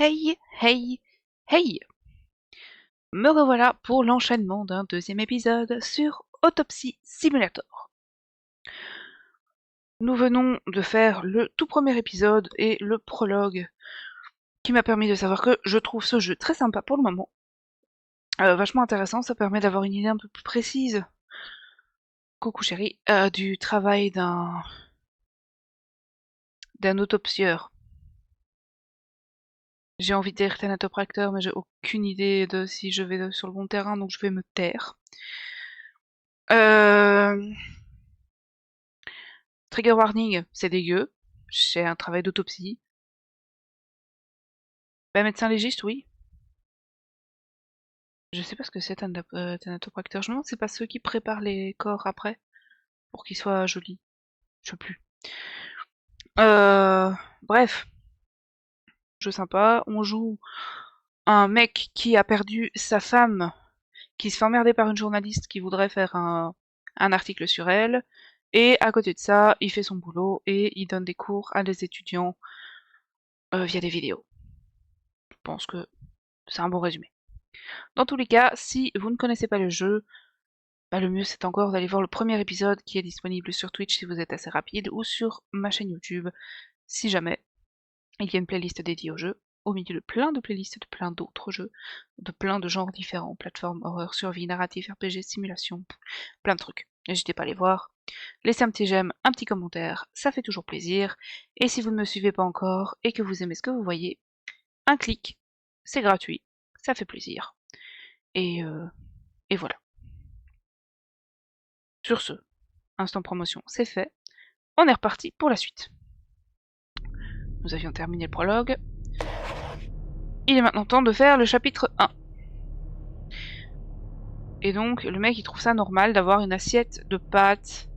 Hey, hey, hey! Me revoilà pour l'enchaînement d'un deuxième épisode sur Autopsy Simulator. Nous venons de faire le tout premier épisode et le prologue qui m'a permis de savoir que je trouve ce jeu très sympa pour le moment. Vachement intéressant, ça permet d'avoir une idée un peu plus précise, coucou chérie, du travail d'un autopsieur. J'ai envie de dire thanatopracteur, mais j'ai aucune idée de si je vais sur le bon terrain, donc je vais me taire. Trigger warning, c'est dégueu. C'est un travail d'autopsie. Bah, médecin légiste, oui. Je sais pas ce que c'est thanatopracteur. Je me demande si c'est pas ceux qui préparent les corps après pour qu'ils soient jolis. Je sais plus. Bref, jeu sympa. On joue un mec qui a perdu sa femme, qui se fait emmerder par une journaliste qui voudrait faire un article sur elle. Et à côté de ça, il fait son boulot et il donne des cours à des étudiants via des vidéos. Je pense que c'est un bon résumé. Dans tous les cas, si vous ne connaissez pas le jeu, le mieux c'est encore d'aller voir le premier épisode qui est disponible sur Twitch si vous êtes assez rapide, ou sur ma chaîne YouTube, si jamais. Il y a une playlist dédiée au jeu, au milieu de plein de playlists de plein d'autres jeux, de plein de genres différents, plateforme, horreur, survie, narratif, RPG, simulation, plein de trucs. N'hésitez pas à les voir. Laissez un petit j'aime, un petit commentaire, ça fait toujours plaisir. Et si vous ne me suivez pas encore et que vous aimez ce que vous voyez, un clic, c'est gratuit, ça fait plaisir. Et voilà. Sur ce, instant promotion, c'est fait. On est reparti pour la suite. Nous avions terminé le prologue. Il est maintenant temps de faire le chapitre 1. Et donc, le mec, il trouve ça normal d'avoir une assiette de pâtes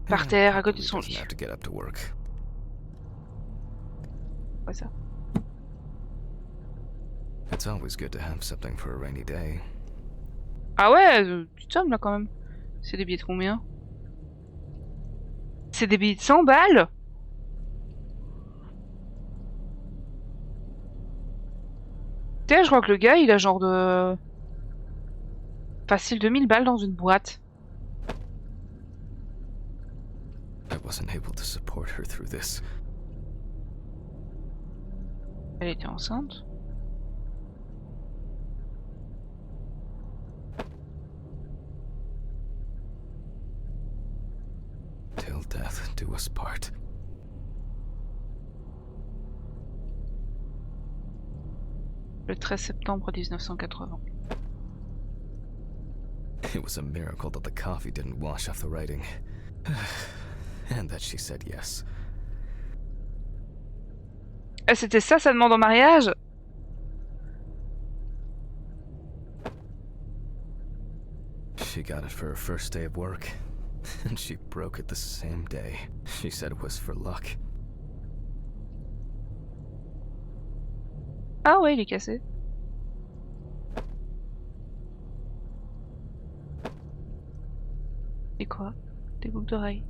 par terre à côté de son lit. Ouais, ça. Ah ouais, tu te sommes là quand même. C'est des billets de combien? C'est des billets de 100 balles? Tu sais, je crois que le gars, il a genre de... facile 2000 balles dans une boîte. Elle était enceinte. Till death do us part. Le 13 septembre 1980. It was a miracle that the coffee didn't wash off the writing. And that she said yes. C'était ça, sa demande en mariage? She got it for her first day of work. And she broke it the same day. She said it was for luck. Ah ouais, il est cassé. Et quoi? Des boucles d'oreilles.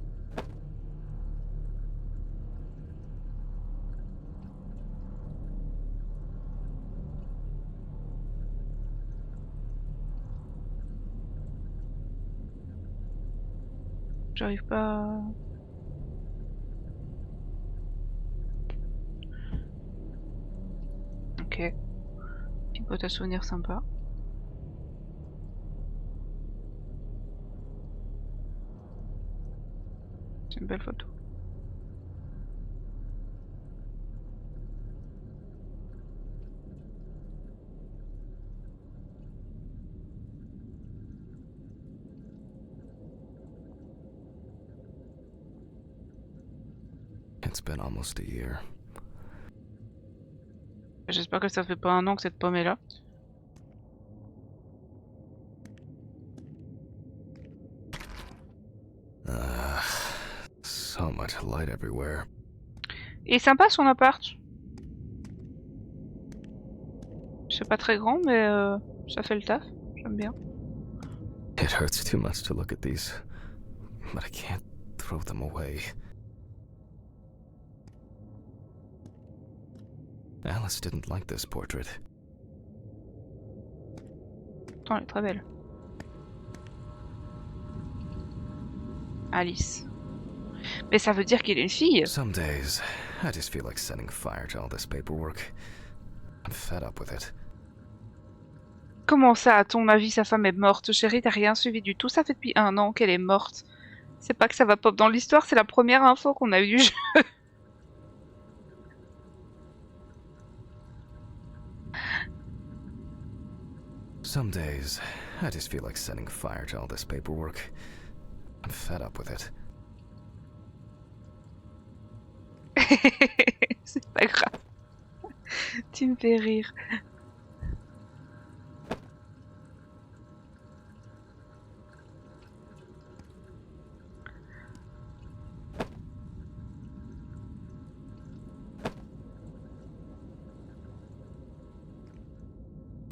J'arrive pas à... Ok. Petite boîte à souvenirs sympa. C'est une belle photo. It's been almost a year. J'espère que ça fait pas un an que cette pomme est là. So much light everywhere. Et sympa son appart. C'est pas très grand, mais ça fait le taf. J'aime bien. It hurts too much to look at these, but I can't throw them away. Alice didn't like this portrait. Attends, elle est très belle. Alice. Mais ça veut dire qu'il est une fille. Some days, I just feel like setting fire to all this paperwork. I'm fed up with it. Comment ça, à ton avis, sa femme est morte? Chérie, t'as rien suivi du tout. Ça fait depuis 1 an qu'elle est morte. C'est pas que ça va pop dans l'histoire, c'est la première info qu'on a eue du jeu. Some days, I just feel like setting fire to all this paperwork. I'm fed up with it. C'est pas grave. Tu me fais rire.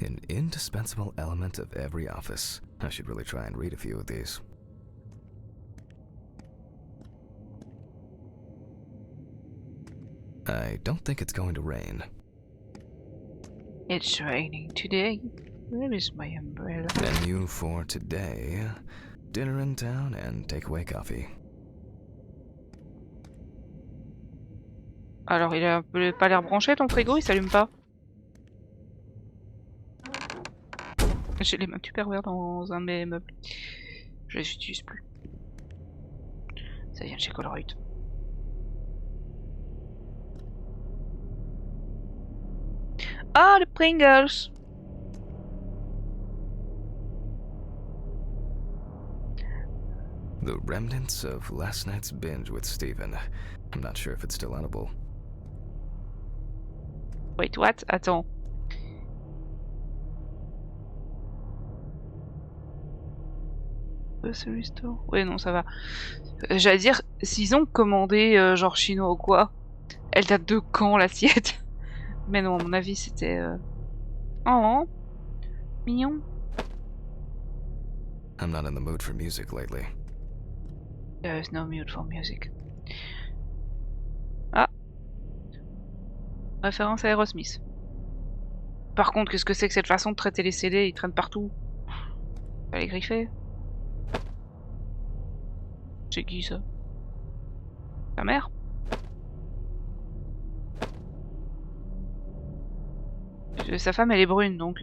An indispensable element of every office. I should really try and read a few of these. I don't think it's going to rain. It's raining today. Where is my umbrella? Menu for today. Dinner in town and takeaway coffee. Alors, il a pas l'air branché ton frigo, il s'allume pas. J'ai les mains tupperware dans un de mes meubles. Je les utilise plus. Ça vient de chez Colruyt. Ah, les Pringles! The remnants of last night's binge with Steven. I'm not sure if it's still edible. Wait, what? Attends. Ouais, non, ça va. J'allais dire, s'ils ont commandé genre chinois ou quoi, elle date de quand l'assiette? Mais non, à mon avis, c'était. Oh, mignon. I'm not in the mood for music lately. There is no mood for music. Ah! Référence à Aerosmith. Par contre, qu'est-ce que c'est que cette façon de traiter les CD? Ils traînent partout. Fallait griffer. C'est qui ça? Ta mère? Sa femme elle est brune donc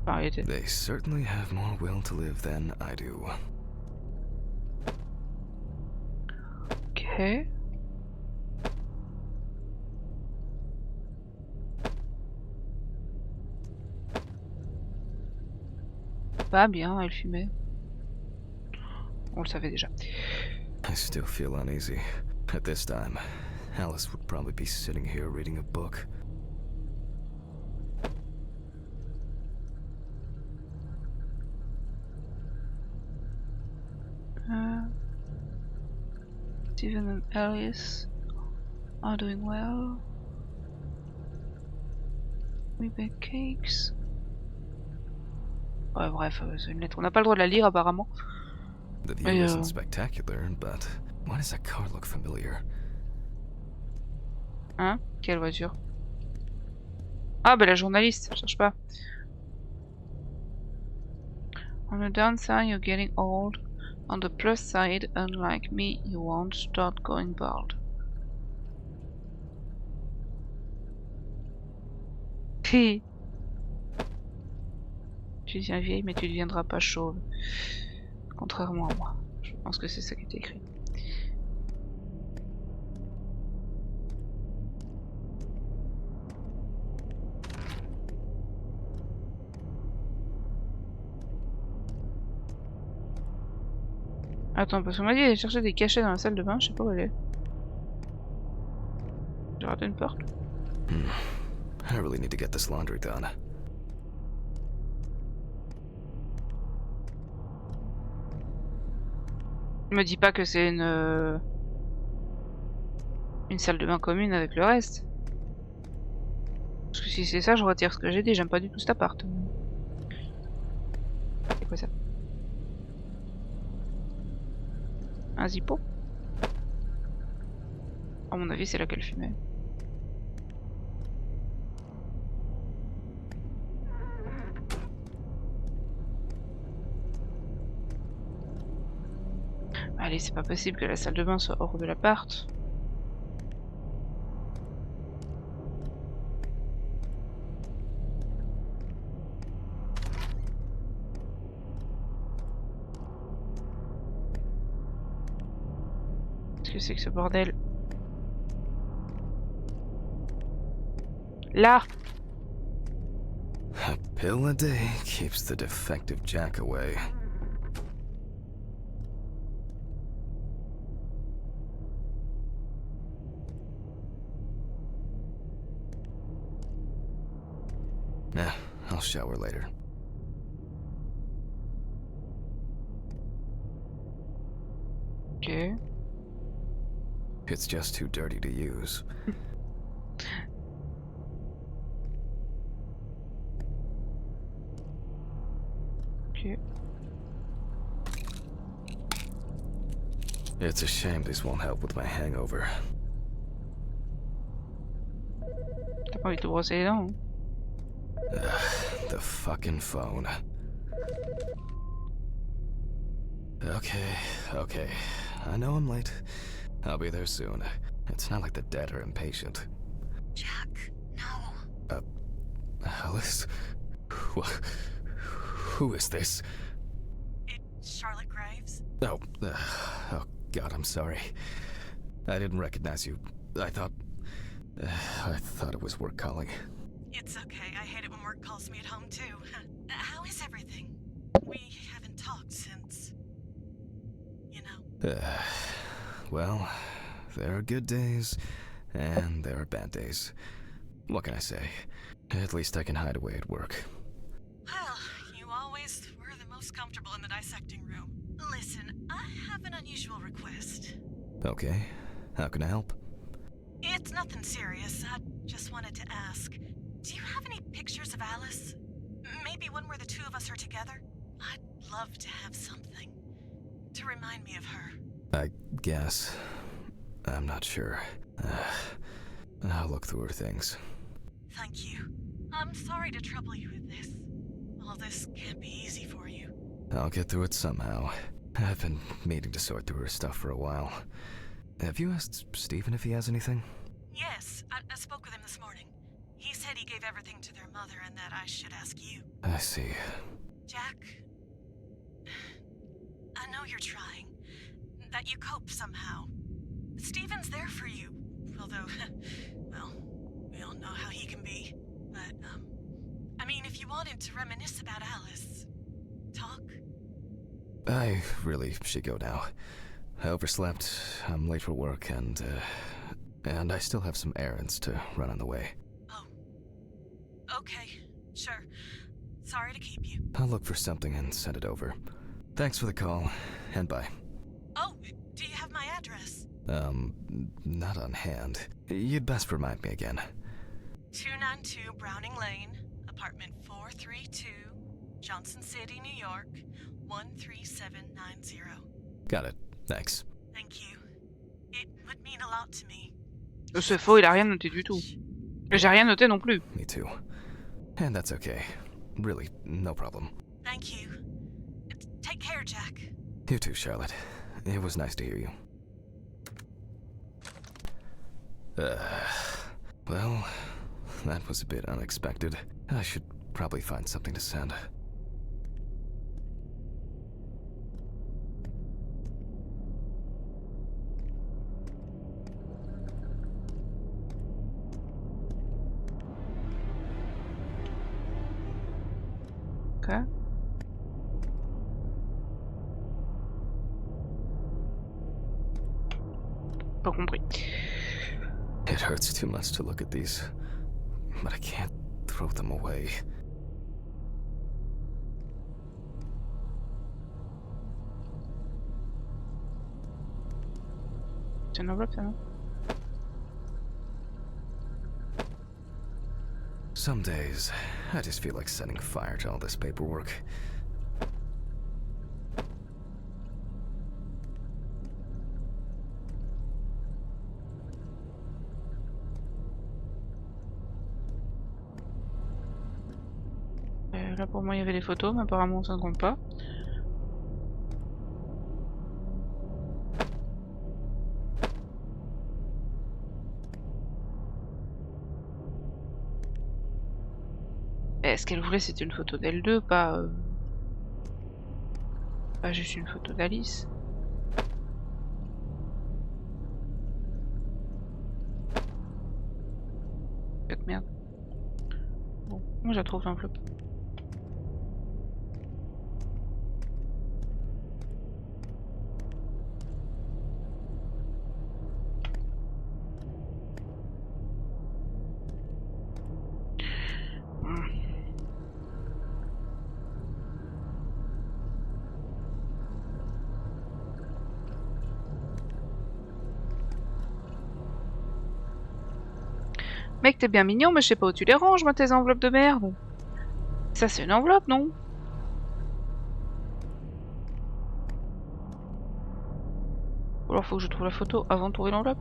Enfin, They certainly have more will to live than I do. Ok. Pas bien, elle fumait. On le savait déjà. I still feel uneasy. At this time, Alice would probably be sitting here reading a book. Steven and Alice are doing well. We bake cakes. Ouais, bref, c'est une lettre. On n'a pas le droit de la lire apparemment. The view isn't spectacular, but why does that car look familiar? Hein? Quelle voiture? Ah, bah la journaliste, je cherche pas. On the downside, you're getting old. On the plus side, unlike me, you won't start going bald. Tu deviens vieille, mais tu ne deviendras pas chauve. Contrairement à moi. Je pense que c'est ça qui était écrit. Attends, parce qu'on m'a dit d'aller chercher des cachets dans la salle de bain, je sais pas où elle est. J'ai raté une porte. I really need to get this laundry done. Me dis pas que c'est une salle de bain commune avec le reste. Parce que si c'est ça, je retire ce que j'ai dit, j'aime pas du tout cet appart. C'est quoi ça? Un zippo? À mon avis, c'est là qu'elle fumait. Allez, c'est pas possible que la salle de bain soit hors de l'appart. Qu'est-ce que c'est que ce bordel? Là! A pill a day keeps the defective Jack away. Nah, I'll shower later. Ok. It's just too dirty to use. Ok. It's a shame this won't help with my hangover. T'as pas envie de te brosser les dents, hein? The fucking phone. Okay. I know I'm late. I'll be there soon. It's not like the dead are impatient. Jack, no. Alice? Who is this? It's Charlotte Graves. Oh God, I'm sorry. I didn't recognize you. I thought it was work calling. It's okay. I hate it when work calls me at home, too. How is everything? We haven't talked since... you know. Well, there are good days, and there are bad days. What can I say? At least I can hide away at work. Well, you always were the most comfortable in the dissecting room. Listen, I have an unusual request. Okay, how can I help? It's nothing serious. I just wanted to ask. Do you have any pictures of Alice? Maybe one where the two of us are together? I'd love to have something to remind me of her. I guess. I'm not sure. I'll look through her things. Thank you. I'm sorry to trouble you with this. All this can't be easy for you. I'll get through it somehow. I've been meaning to sort through her stuff for a while. Have you asked Stephen if he has anything? Yes, I spoke with him this morning. He said he gave everything to their mother and that I should ask you. I see. Jack, I know you're trying. That you cope somehow. Stephen's there for you. Although, well, we all know how he can be. But, I mean, if you wanted to reminisce about Alice, talk. I really should go now. I overslept, I'm late for work, and I still have some errands to run on the way. Oh. Okay, sure. Sorry to keep you. I'll look for something and send it over. Thanks for the call, and bye. Oh, do you have my address? Not on hand. You'd best remind me again. 292 Browning Lane, apartment 432, Johnson City, New York, 13790. Got it. Thanks. Thank you. It would mean a lot to me. C'est faux, il a rien noté du tout. J'ai rien noté non plus. Me too. And that's okay. Really, no problem. Thank you. Take care, Jack. You too, Charlotte. It was nice to hear you. Well, that was a bit unexpected. I should probably find something to send. Ok. Pas compris. It hurts too much to look at these, but I can't throw them away. C'est une enveloppe, ça, non? Some days, I just feel like setting fire to all this paperwork. Là pour moi il y avait les photos, mais apparemment ça ne compte pas. Ce qu'elle voulait c'était une photo d'elle deux, pas juste une photo d'Alice. Merde. Bon, moi je la trouve l'enveloppe. Mec, t'es bien mignon, mais je sais pas où tu les ranges, moi, tes enveloppes de merde. Ça, c'est une enveloppe, non? Ou alors faut que je trouve la photo avant de trouver l'enveloppe.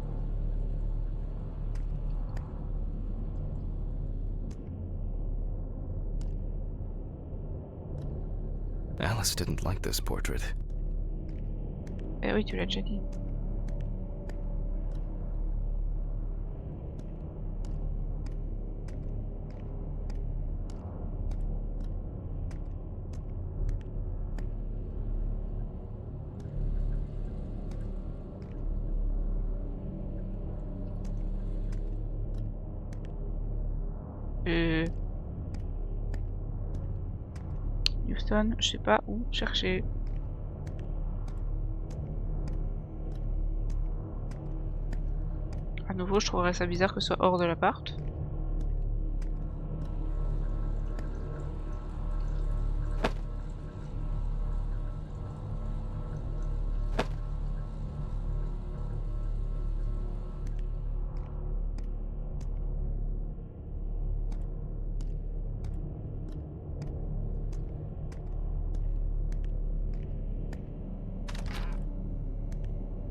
Alice didn't like this portrait. Eh oui, tu l'as déjà dit. Houston, je sais pas où chercher. À nouveau, je trouverais ça bizarre que ce soit hors de l'appart.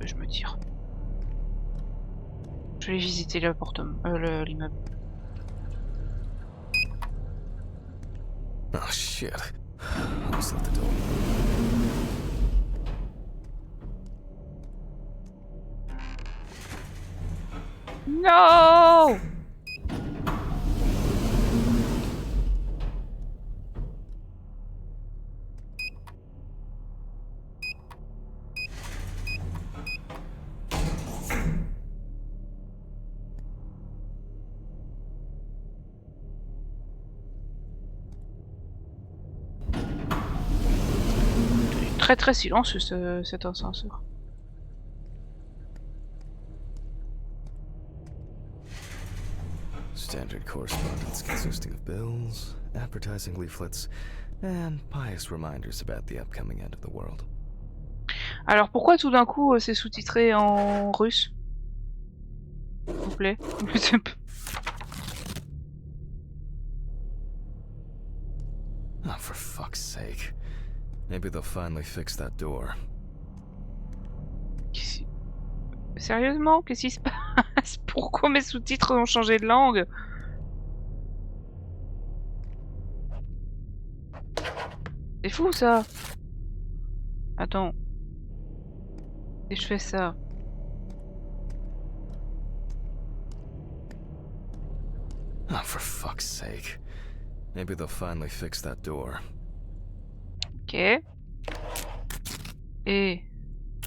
Je me tire. Je vais visiter l'appartement, l'immeuble. Oh shit. I'll just let the door. No! Très très silencieux cet ascenseur. Standard correspondence consisting of bills, advertising leaflets, and pious reminders about the upcoming end of the world. Alors pourquoi tout d'un coup c'est sous-titré en russe? S'il vous plaît. Oh, for fuck's sake. Maybe they'll finally fix that door. Sérieusement, qu'est-ce qui se passe? Pourquoi mes sous-titres ont changé de langue? C'est fou ça. Attends. Si je fais ça. Oh, for fuck's sake. Maybe they'll finally fix that door. Ok. Et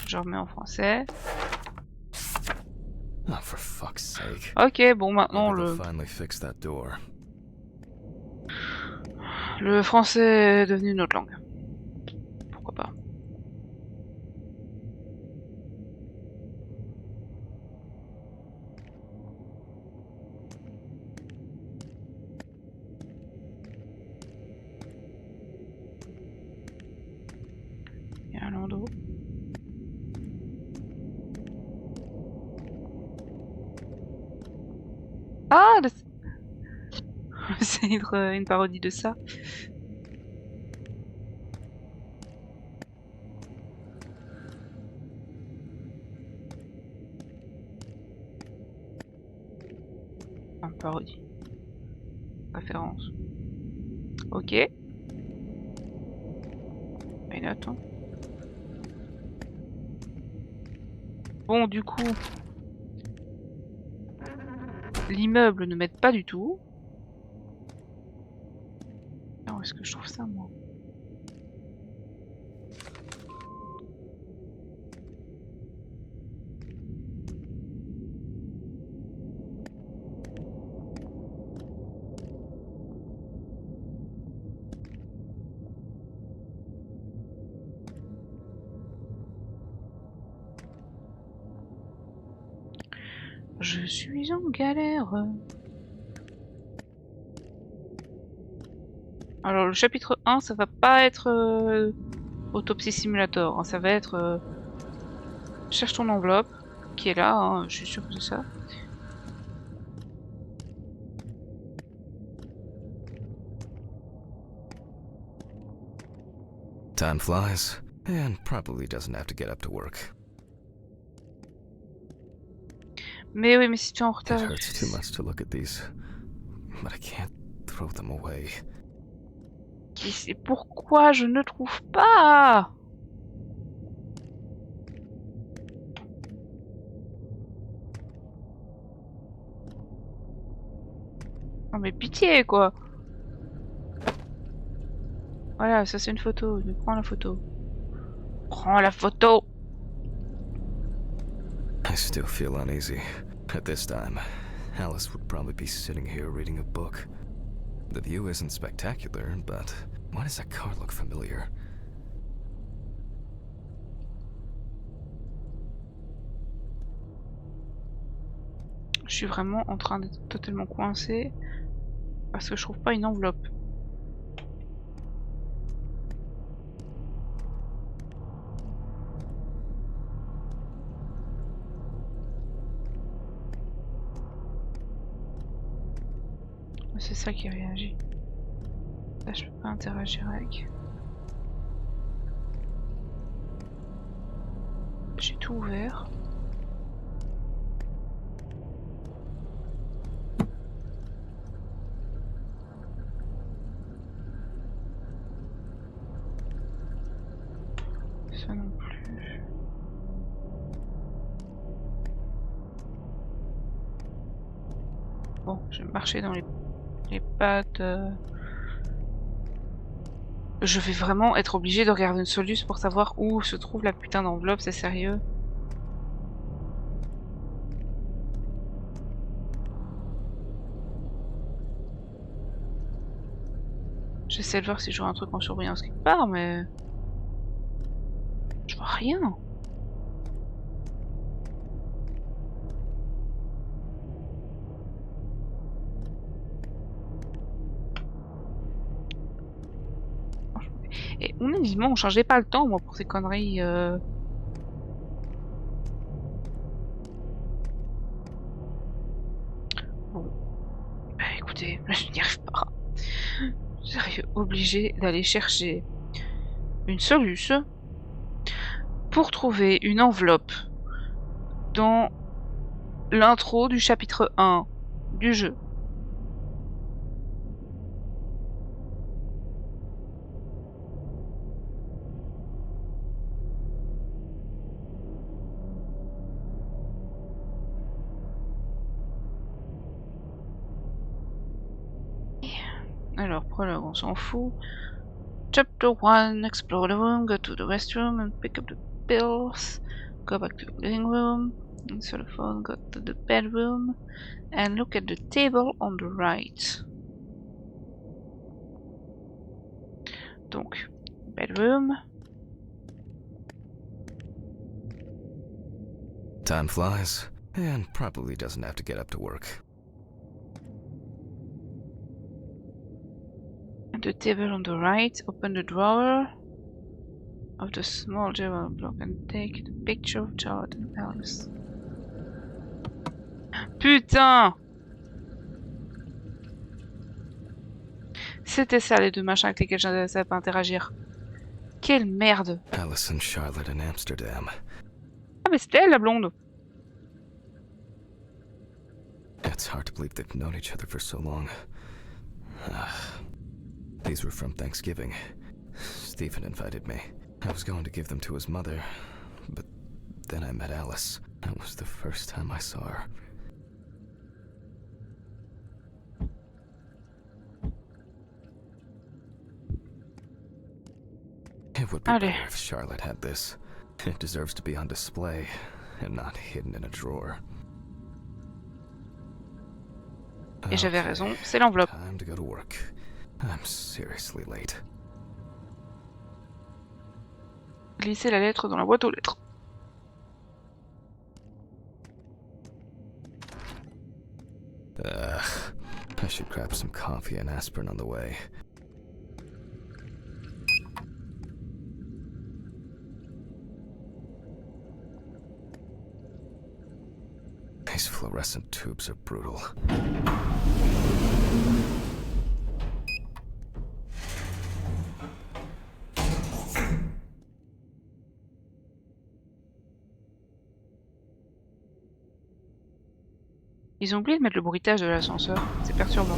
je remets en français. Oh, for fuck's sake. Ok, bon maintenant Maybe they'll finally fix that door. le français est devenu notre langue. Pourquoi pas. Il y a un landau. Ah, c'est une parodie de ça. Enfin, parodie. Référence. Ok. Mais attends. Bon, du coup... L'immeuble ne m'aide pas du tout. Alors, où est-ce que je trouve ça, moi? Je suis en galère. Alors le chapitre 1, ça va pas être Autopsy Simulator, hein, ça va être cherche ton enveloppe, qui est là, hein, je suis sûre que c'est ça. Time flies, and probably doesn't have to get up to work. Mais oui, mais si tu es en It retard... hurts too much to look at these, but I can't throw them away. Et pourquoi je ne trouve pas? Non mais pitié quoi. Voilà, ça c'est une photo, je prends la photo. Prends la photo. I still feel uneasy. At this time, Alice would probably be sitting here reading a book. The view isn't spectacular, but why does that car look familiar? Je suis vraiment en train d'être totalement coincée parce que je trouve pas une enveloppe. C'est ça qui réagit. Là, je peux pas interagir avec. J'ai tout ouvert. Ça non plus. Bon, je vais marcher dans les pattes. Je vais vraiment être obligée de regarder une Solus pour savoir où se trouve la putain d'enveloppe, c'est sérieux? J'essaie de voir si je vois un truc en surbrillance quelque part, mais... Je vois rien. Et honnêtement, on changeait pas le temps, moi, pour ces conneries. Bon. Bah écoutez, je n'y arrive pas. J'arrive obligée d'aller chercher une Solus pour trouver une enveloppe dans l'intro du chapitre 1 du jeu. Alors, prologue, on s'en fout. Chapter 1, explore the room, go to the restroom and pick up the pills. Go back to the living room, insert the phone, go to the bedroom, and look at the table on the right. Donc, bedroom. Time flies, and probably doesn't have to get up to work. The table on the right, open the drawer of the small jewel block and take the picture of Charlotte and Alice. Putain! C'était ça les deux machins avec lesquels je ne savais pas interagir. Quelle merde! Alice and Charlotte in Amsterdam. Ah mais c'était elle la blonde! It's hard to believe they've known each other for so long. These were from Thanksgiving. Stephen invited me. I was going to give them to his mother, but then I met Alice. That was the first time I saw her. It would be Allez. better if Charlotte had this. It deserves to be on display and not hidden in a drawer. Et j'avais raison, c'est l'enveloppe. Time to go to work. I'm seriously late. Glisser la lettre dans la boîte aux lettres. I should grab some coffee and aspirin on the way. These fluorescent tubes are brutal. Ils ont oublié de mettre le bruitage de l'ascenseur, c'est perturbant.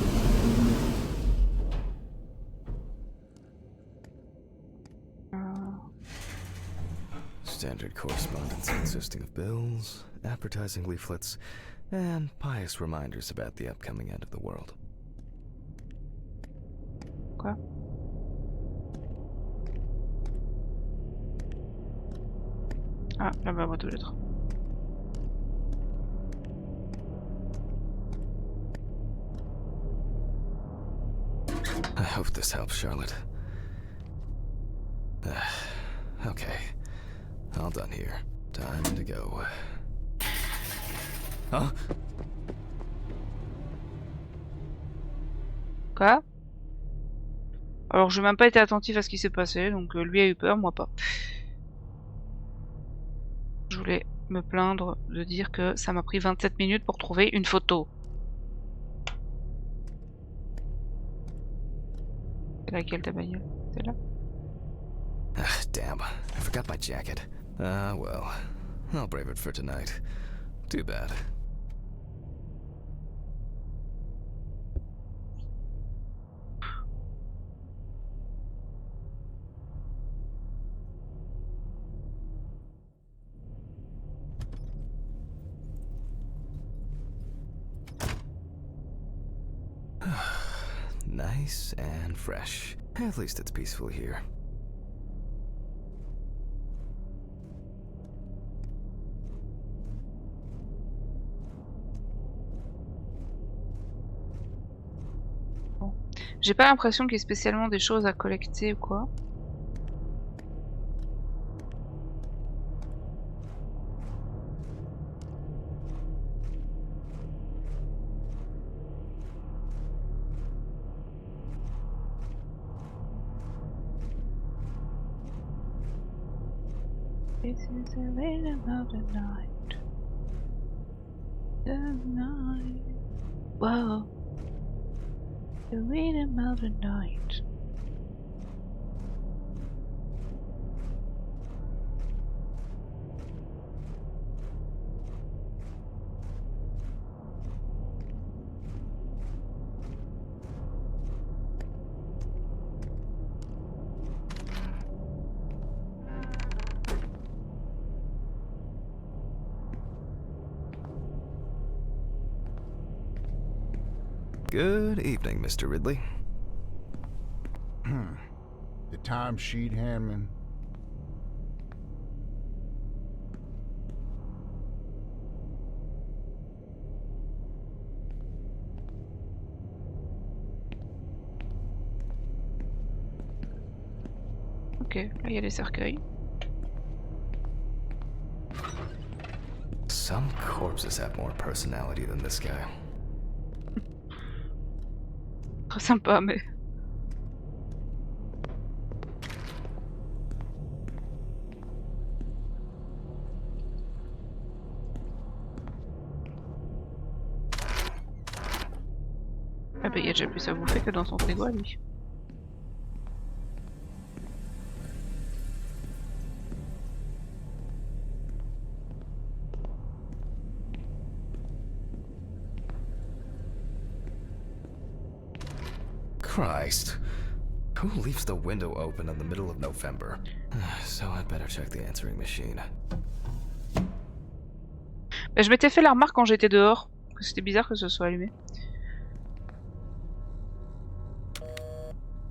Standard correspondence consisting of bills, advertising leaflets, and pious reminders about the upcoming end of the world. Quoi? Ah, là-bas, boîte aux lettres. I hope this helps, Charlotte. Okay. All done here. Time to go. Huh? Quoi? Alors, j'ai même pas été attentif à ce qui s'est passé, donc lui a eu peur, moi pas. Je voulais me plaindre de dire que ça m'a pris 27 minutes pour trouver une photo. C'est laquelle ta bagnole? C'est là? Ah, damn. I forgot my jacket. Ah, well. I'll brave it for tonight. Too bad. Nice and fresh. At least it's peaceful here. Bon. J'ai pas l'impression qu'il y ait spécialement des choses à collecter ou quoi. This is the rhythm of the night. The night. Whoa. The rhythm of the night. Good evening, Mr. Ridley. The timesheet, Handman. Ok, là il y a les cercueils. Some corpses have more personality than this guy. Très sympa, mais. Ah bah il y a déjà plus à bouffer que dans son frigo à lui. Christ. Who leaves the window open in the middle of November? So I'd better check the answering machine. Mais je m'étais fait la remarque quand j'étais dehors, que c'était bizarre que ce soit allumé.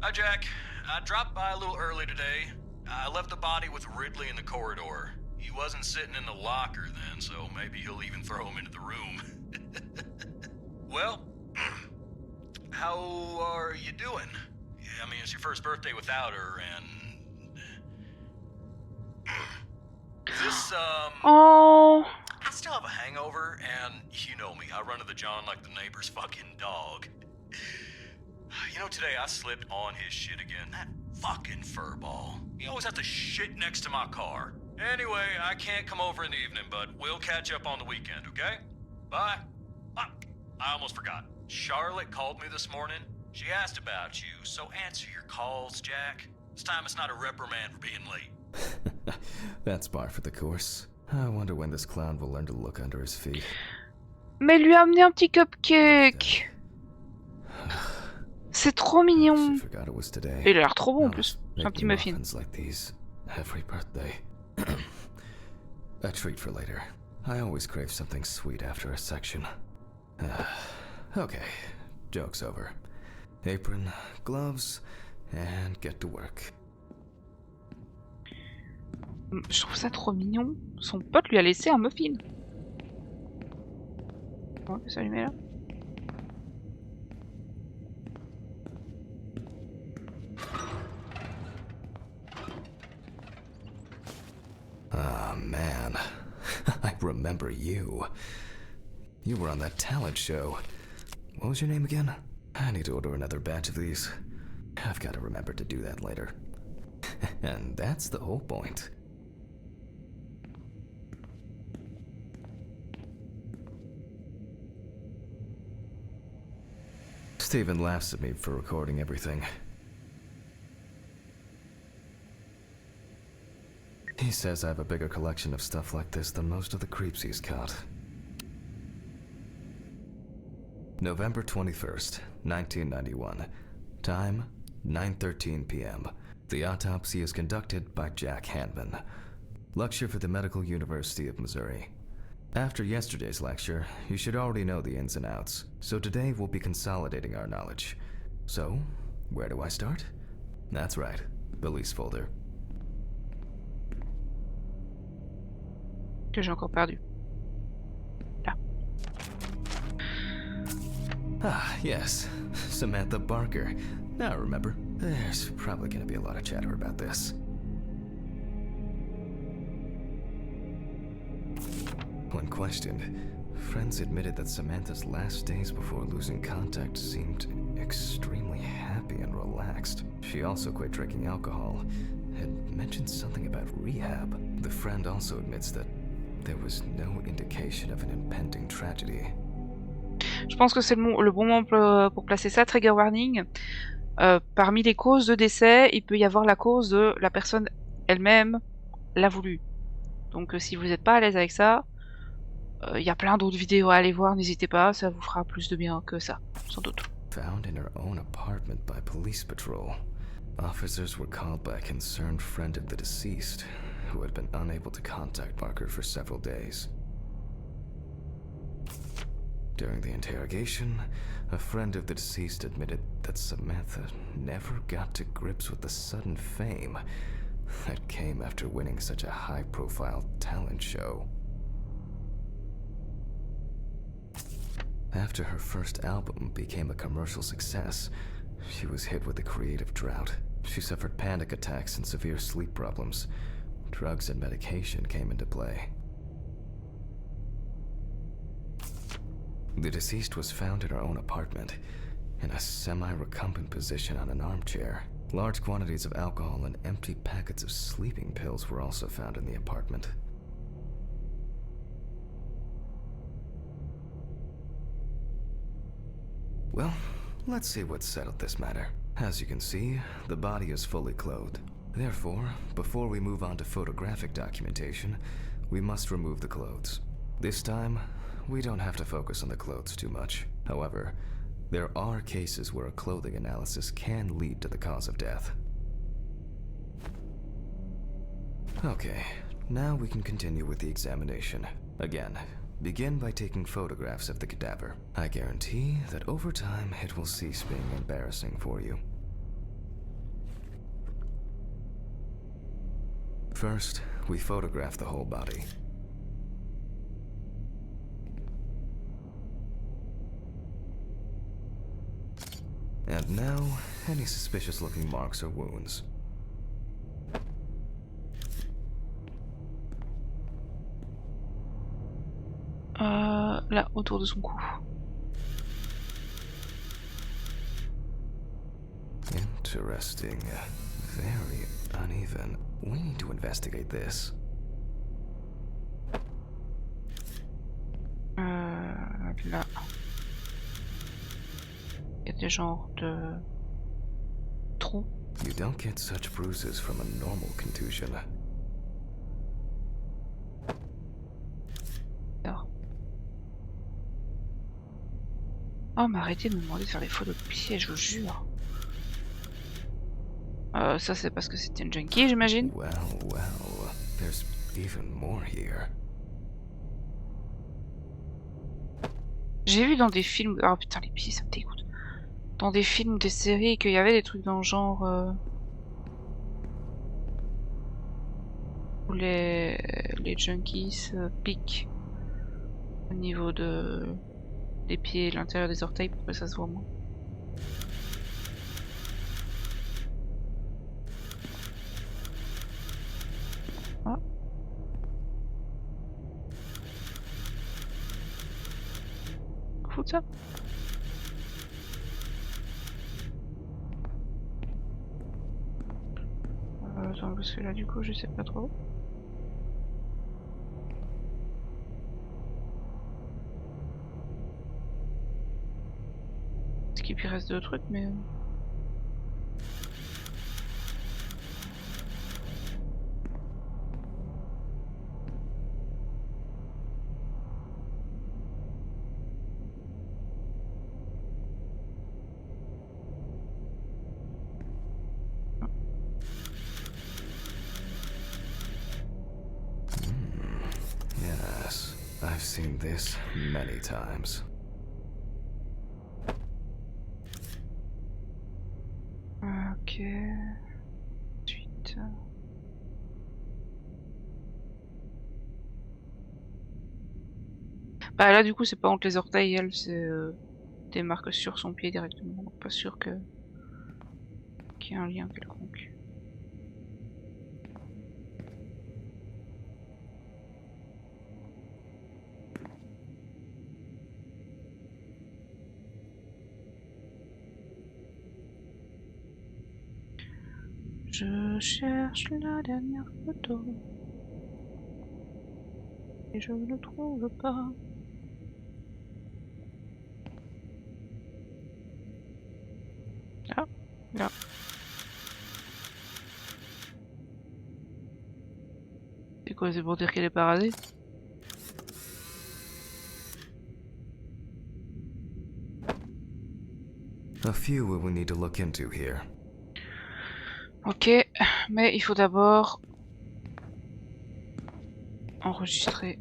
Hi, Jack. I dropped by a little early today. I left the body with Ridley in the corridor. He wasn't sitting in the locker then, so maybe he'll even throw him into the room. Well, how are you doing? I mean, it's your first birthday without her, and... This, Oh. I still have a hangover, and you know me, I run to the John like the neighbor's fucking dog. You know, today I slipped on his shit again. That fucking furball. He always has to shit next to my car. Anyway, I can't come over in the evening, but we'll catch up on the weekend, okay? Bye. Ah, I almost forgot. Charlotte called me this morning. She asked about you, so answer your calls, Jack. This time it's not a reprimand for being late. That's par for the course. I wonder when this clown will learn to look under his feet. Mais lui a amené un petit cupcake. C'est trop mignon. I forgot it was today. Et il a l'air trop bon en Alice, plus. C'est un make petit me muffin. muffins like these every birthday. A treat for later. I always crave something sweet after a section. Okay, joke's over. Apron, gloves, and get to work. Je trouve ça trop mignon. Son pote lui a laissé un muffin. On peut s'allumer là. Ah, man. I remember you. You were on that talent show. What was your name again? I need to order another batch of these. I've got to remember to do that later. And that's the whole point. Steven laughs at me for recording everything. He says I have a bigger collection of stuff like this than most of the creeps he's caught. November 21st, 1991. Time, 9:13 p.m. The autopsy is conducted by Jack Hanman. Lecture for the Medical University of Missouri. After yesterday's lecture, you should already know the ins and outs, so today we'll be consolidating our knowledge. So, where do I start? That's right, police folder. Que j'ai encore perdu. Là. Ah, yes. Samantha Barker. Now I remember. There's probably gonna be a lot of chatter about this. When questioned, friends admitted that Samantha's last days before losing contact seemed extremely happy and relaxed. She also quit drinking alcohol, had mentioned something about rehab. The friend also admits that there was no indication of an impending tragedy. Je pense que c'est le bon moment pour placer ça. Trigger warning. Parmi les causes de décès, il peut y avoir la cause de la personne elle-même l'a voulu. Donc si vous n'êtes pas à l'aise avec ça, il y a plein d'autres vidéos à aller voir, n'hésitez pas, ça vous fera plus de bien que ça, sans doute. Found in her own apartment by police patrol. Officers were called by a concerned friend of the deceased, who had been unable to contact Barker for several days. During the interrogation, a friend of the deceased admitted that Samantha never got to grips with the sudden fame that came after winning such a high-profile talent show. After her first album became a commercial success, she was hit with a creative drought. She suffered panic attacks and severe sleep problems. Drugs and medication came into play. The deceased was found in her own apartment, in a semi-recumbent position on an armchair. Large quantities of alcohol and empty packets of sleeping pills were also found in the apartment. Well, let's see what settled this matter. As you can see, the body is fully clothed. Therefore, before we move on to photographic documentation, we must remove the clothes. This time, we don't have to focus on the clothes too much. However, There are cases where a clothing analysis can lead to the cause of death. Okay, now we can continue with the examination. Again, begin by taking photographs of the cadaver. I guarantee that over time it will cease being embarrassing for you. First, we photograph the whole body. And now, any suspicious-looking marks or wounds. Là, autour de son cou. Interesting. Very uneven. We need to investigate this. Là. Il y a des genres de trous. You don't get such bruises from a normal contusion. Alors. Oh, mais arrêtez de me demander de faire des photos de pieds, je vous jure. Ça c'est parce que c'était une junkie, j'imagine. Well, there's even more here. J'ai vu dans des films... Oh putain, les pieds, ça me dégoûte. Dans des films, des séries, qu'il y avait des trucs dans le genre... où les junkies piquent au niveau des pieds et l'intérieur des orteils pour que ça se voit moins. Ah. Foutre ça. Attends, parce que là du coup je sais pas trop. Est-ce qu'il lui reste deux trucs, mais... Yes, I've seen this many times. Ok... Ensuite... Bah là du coup c'est pas entre les orteils, elle, c'est des marques sur son pied directement, donc pas sûr que qu'il y ait un lien quelconque. Je cherche la dernière photo et je ne trouve pas. Là, là. C'est quoi, c'est pour dire qu'elle est pas rasée? A few we will need to look into here. Ok, mais il faut d'abord enregistrer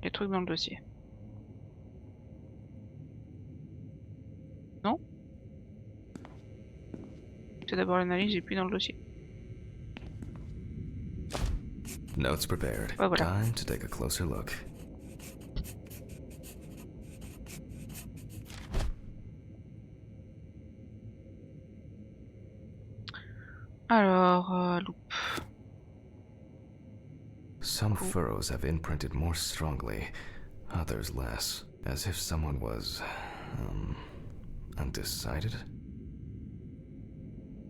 les trucs dans le dossier. Non? C'est d'abord l'analyse et puis dans le dossier. Notes prepared. Ouais, voilà. Time to take a closer look. Alors, loupe. Some furrows have imprinted more strongly, others less, as if someone was, undecided.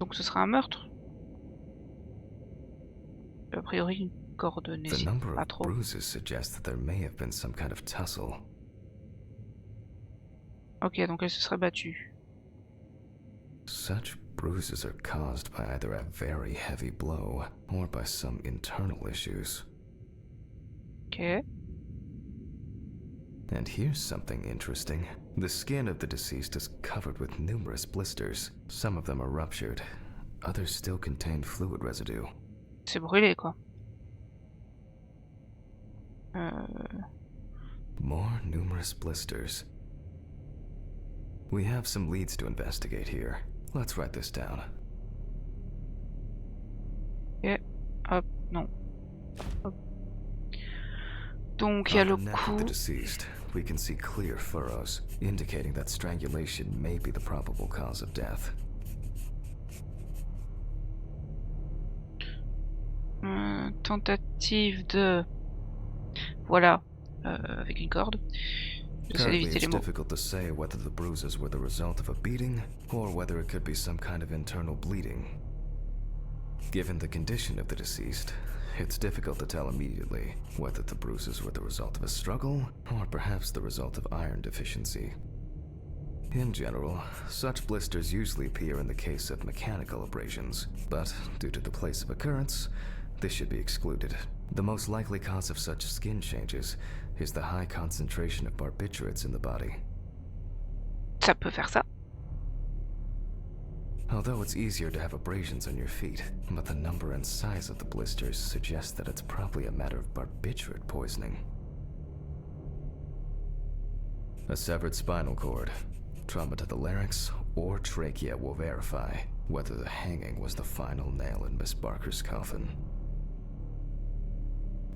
Donc ce sera un meurtre. A priori une corde The n'hésite number pas of trop. bruises suggests that there may have been some kind of tussle. Ok, donc elle se serait battue. Such bruises are caused by either a very heavy blow or by some internal issues. Ok. And here's something interesting. The skin of the deceased is covered with numerous blisters. Some of them are ruptured. Others still contain fluid residue. C'est brûlé, quoi. More numerous blisters. We have some leads to investigate here. Let's write this down. Et hop, non. Hop. Donc il y a On le the neck of cou. the deceased, we can see clear furrows, indicating that strangulation may be the probable cause of death. Tentative de... Voilà, avec une corde. J'essaie Currently, d'éviter it's les mots. difficult to say whether the bruises were the result of a beating or whether it could be some kind of internal bleeding. Given the condition of the deceased, it's difficult to tell immediately whether the bruises were the result of a struggle or perhaps the result of iron deficiency. In general, such blisters usually appear in the case of mechanical abrasions, but due to the place of occurrence, this should be excluded. The most likely cause of such skin changes is the high concentration of barbiturates in the body. Ça peut faire ça. Although it's easier to have abrasions on your feet, but the number and size of the blisters suggest that it's probably a matter of barbiturate poisoning. A severed spinal cord, trauma to the larynx, or trachea will verify whether the hanging was the final nail in Miss Barker's coffin.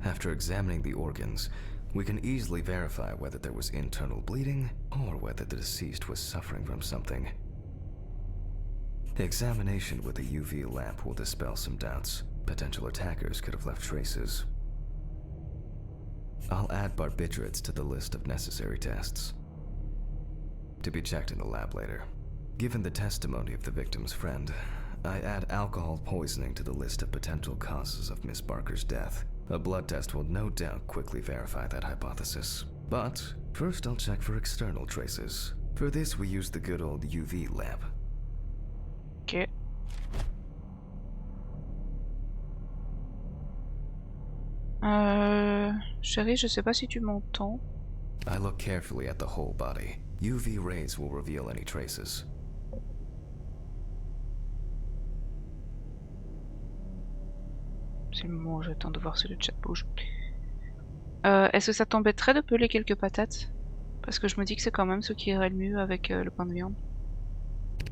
After examining the organs, we can easily verify whether there was internal bleeding or whether the deceased was suffering from something. Examination with a UV lamp will dispel some doubts. Potential attackers could have left traces. I'll add barbiturates to the list of necessary tests, to be checked in the lab later. Given the testimony of the victim's friend, I add alcohol poisoning to the list of potential causes of Miss Barker's death. A blood test will no doubt quickly verify that hypothesis. But first I'll check for external traces. For this we use the good old UV lamp. Ok. Chérie, je sais pas si tu m'entends. I look carefully at the whole body. UV rays will reveal any traces. C'est le moment où j'attends de voir si le chat bouge. Est-ce que ça t'embêterait de peler quelques patates? Parce que je me dis que c'est quand même ce qui irait le mieux avec le pain de viande.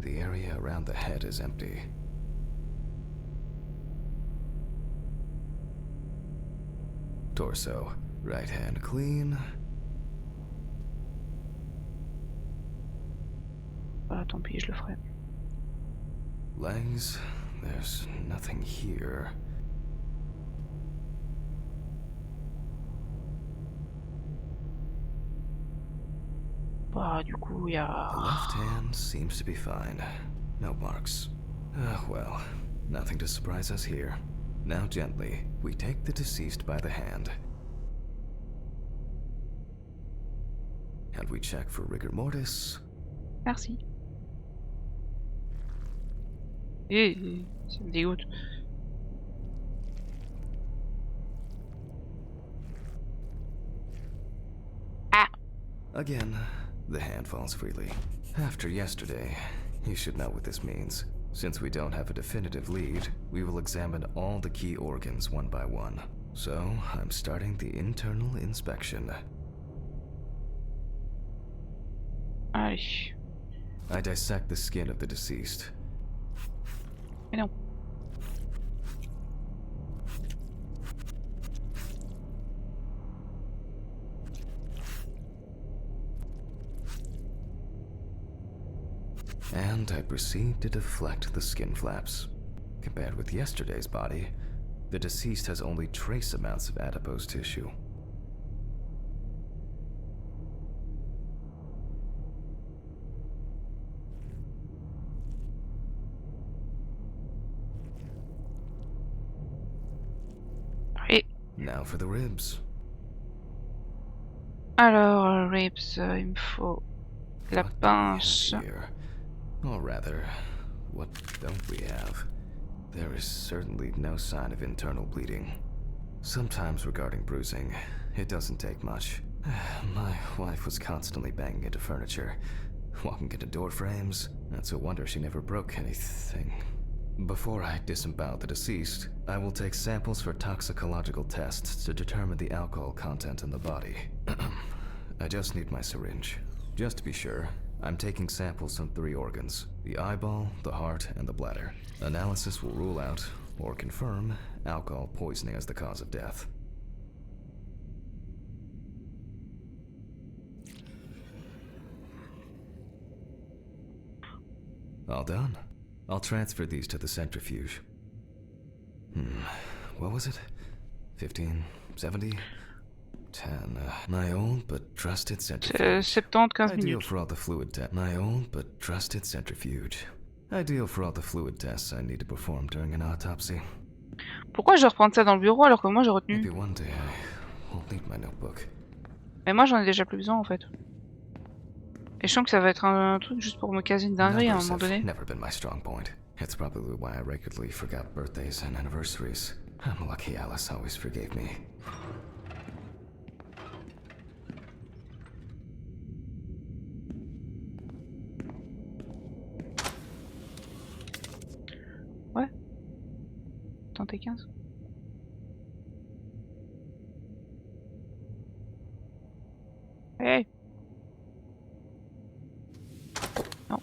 The area around the head is empty. Torso, right hand clean. Ah, tant pis, je le ferai. Legs, there's nothing here. Bah, du coup, il y The a... left hand seems to be fine. No marks. Well, nothing to surprise us here. Now gently, we take the deceased by the hand. And we check for rigor mortis. Merci. Ça me dégoûte. Ah! Again, the hand falls freely. After yesterday, you should know what this means. Since we don't have a definitive lead, we will examine all the key organs one by one. So, I'm starting the internal inspection. Allez. I dissect the skin of the deceased. Mais non. And I proceed to deflect the skin flaps. Compared with yesterday's body, the deceased has only trace amounts of adipose tissue. Et Now for the ribs. alors, ribs, il me faut la What do we have pince. here? Or rather, what don't we have? There is certainly no sign of internal bleeding. Sometimes regarding bruising, it doesn't take much. My wife was constantly banging into furniture, walking into door frames. That's a wonder she never broke anything. Before I disembowel the deceased, I will take samples for toxicological tests to determine the alcohol content in the body. I just need my syringe. Just to be sure, I'm taking samples from 3 organs: the eyeball, the heart, and the bladder. Analysis will rule out, or confirm, alcohol poisoning as the cause of death. All done. I'll transfer these to the centrifuge. What was it? 15, 70, 10. My old but trusted centrifuge. 75 Ideal minutes. for all the fluid tests. My old but trusted centrifuge. Ideal for all the fluid tests I need to perform during an autopsy. Pourquoi je dois reprendre ça dans le bureau alors que moi j'ai retenu? Maybe one day I won't need my notebook. Mais moi j'en ai déjà plus besoin en fait. Et je sens que ça va être un truc juste pour me caser une dinguerie à un Numbers moment donné. have never been my strong point. It's probably why I regularly forgot birthdays and anniversaries. I'm lucky Alice always forgave me. Ouais. Tenter 15. Hey. Non.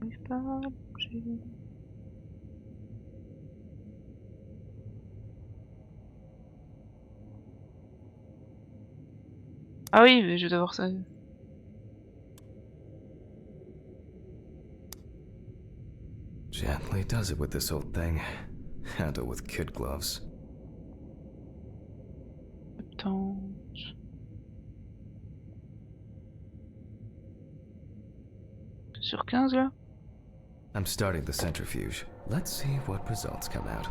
J'arrive pas à bouger. Ah oui, mais je vais devoir ça. Gently does it with this old thing. Handle with kid gloves. 70. Sur 15 là? I'm starting the centrifuge. Let's see what results come out.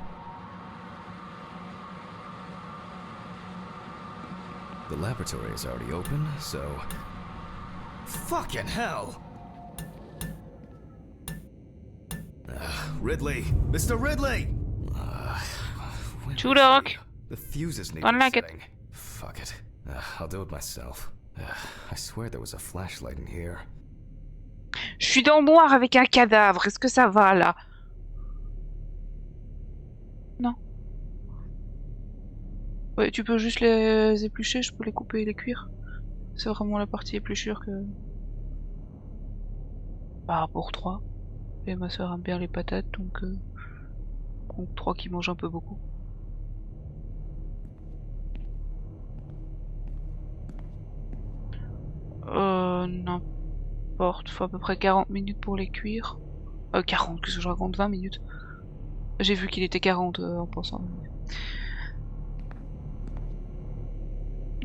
The laboratory is already open, so... Fucking hell! Ridley! Mr. Ridley! Chudok! The fuses need Don't like it. resetting. Fuck it. I'll do it myself. I swear there was a flashlight in here. Je suis dans le noir avec un cadavre, est-ce que ça va là? Non. Ouais, tu peux juste les éplucher, je peux les couper et les cuire. C'est vraiment la partie épluchure que... Bah, pour 3. Et ma soeur aime bien les patates, donc 3 qui mangent un peu beaucoup. N'importe, faut à peu près 40 minutes pour les cuire. 40, qu'est-ce que je raconte, 20 minutes. J'ai vu qu'il était 40 en pensant.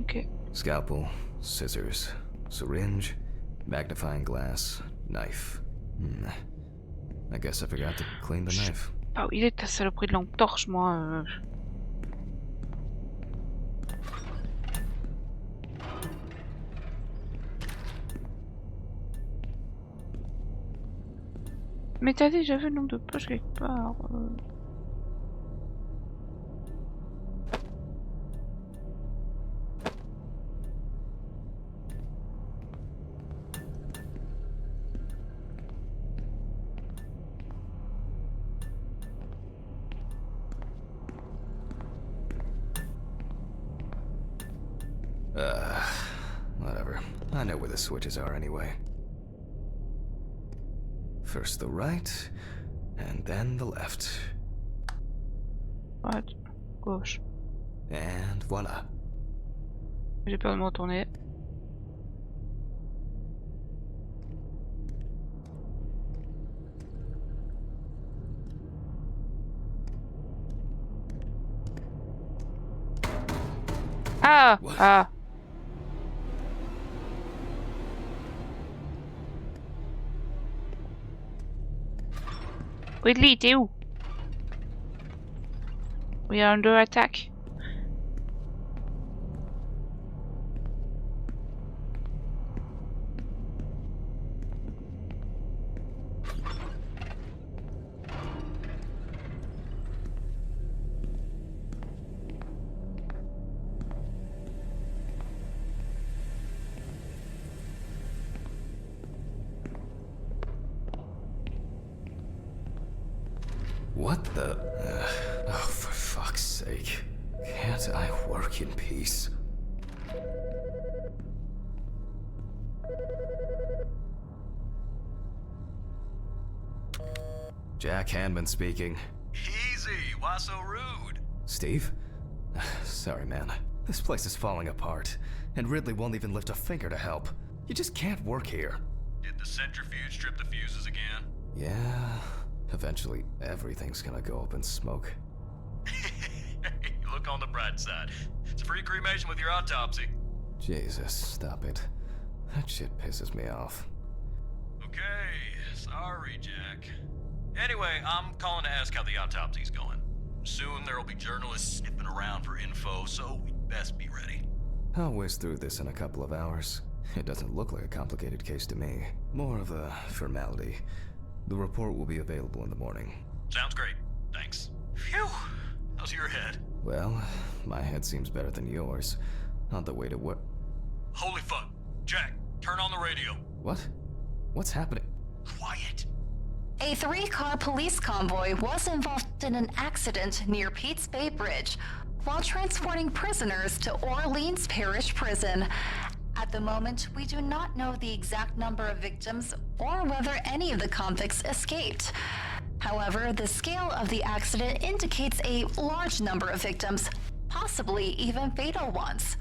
Ok. Scalpel, scissors, syringe, magnifying glass, knife. I guess I forgot to clean the knife. Ah, il est ta saloperie de lampe torche, moi. Mais t'as déjà vu le nombre de poches quelque part Whatever. I know where the switches are anyway. First the right, and then the left. Ouais, gauche. And voila. J'ai peur de me retourner. Ah! What? Ah! Ridley, t'es où? We are under attack. What the? Oh, for fuck's sake. Can't I work in peace? Jack Hanman speaking. Easy, why so rude? Steve? Sorry, man. This place is falling apart, and Ridley won't even lift a finger to help. You just can't work here. Did the centrifuge strip the fuses again? Yeah, eventually everything's gonna go up in smoke. Look on the bright side. It's a free cremation with your autopsy. Jesus, stop it. That shit pisses me off. Okay, sorry, Jack. Anyway, I'm calling to ask how the autopsy's going. Soon there'll be journalists sniffing around for info, so we'd best be ready. I'll whiz through this in a couple of hours. It doesn't look like a complicated case to me. More of a formality. The report will be available in the morning. Sounds great. Thanks. Phew! How's your head? Well, my head seems better than yours. On the way to work. Holy fuck. Jack, turn on the radio. What? What's happening? Quiet. A 3-car police convoy was involved in an accident near Pete's Bay Bridge while transporting prisoners to Orleans Parish Prison. At the moment, we do not know the exact number of victims or whether any of the convicts escaped. However, the scale of the accident indicates a large number of victims, possibly even fatal ones.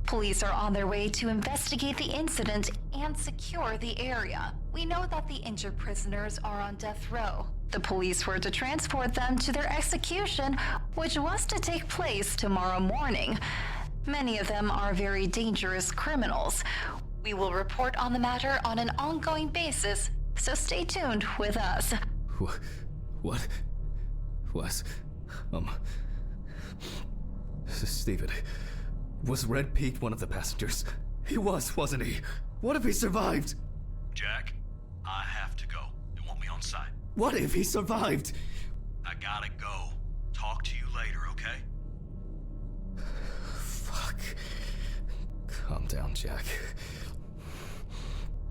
Police are on their way to investigate the incident and secure the area. We know that the injured prisoners are on death row. The police were to transport them to their execution, which was to take place tomorrow morning. Many of them are very dangerous criminals. We will report on the matter on an ongoing basis, so stay tuned with us. What? Was? Steven, was Red Pete one of the passengers? He was, wasn't he? What if he survived? Jack, I have to go. They want me on site. What if he survived? I gotta go. Talk to you later, okay? Fuck. Calm down, Jack.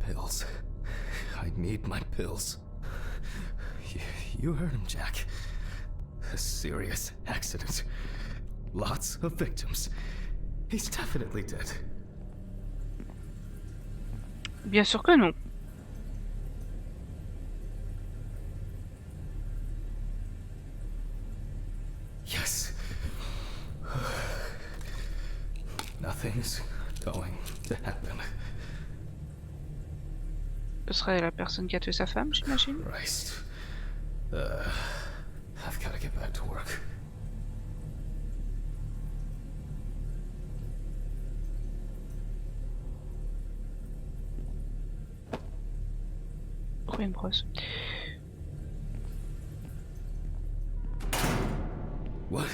Pills. I need my pills. You heard him, Jack. A serious accident. Lots of victims. He's definitely dead. Bien sûr que non. Yes. Nothing's going to happen. Ce serait la personne qui a tué sa femme, j'imagine. Christ. I've got to get back to work. Trouver une brosse. What?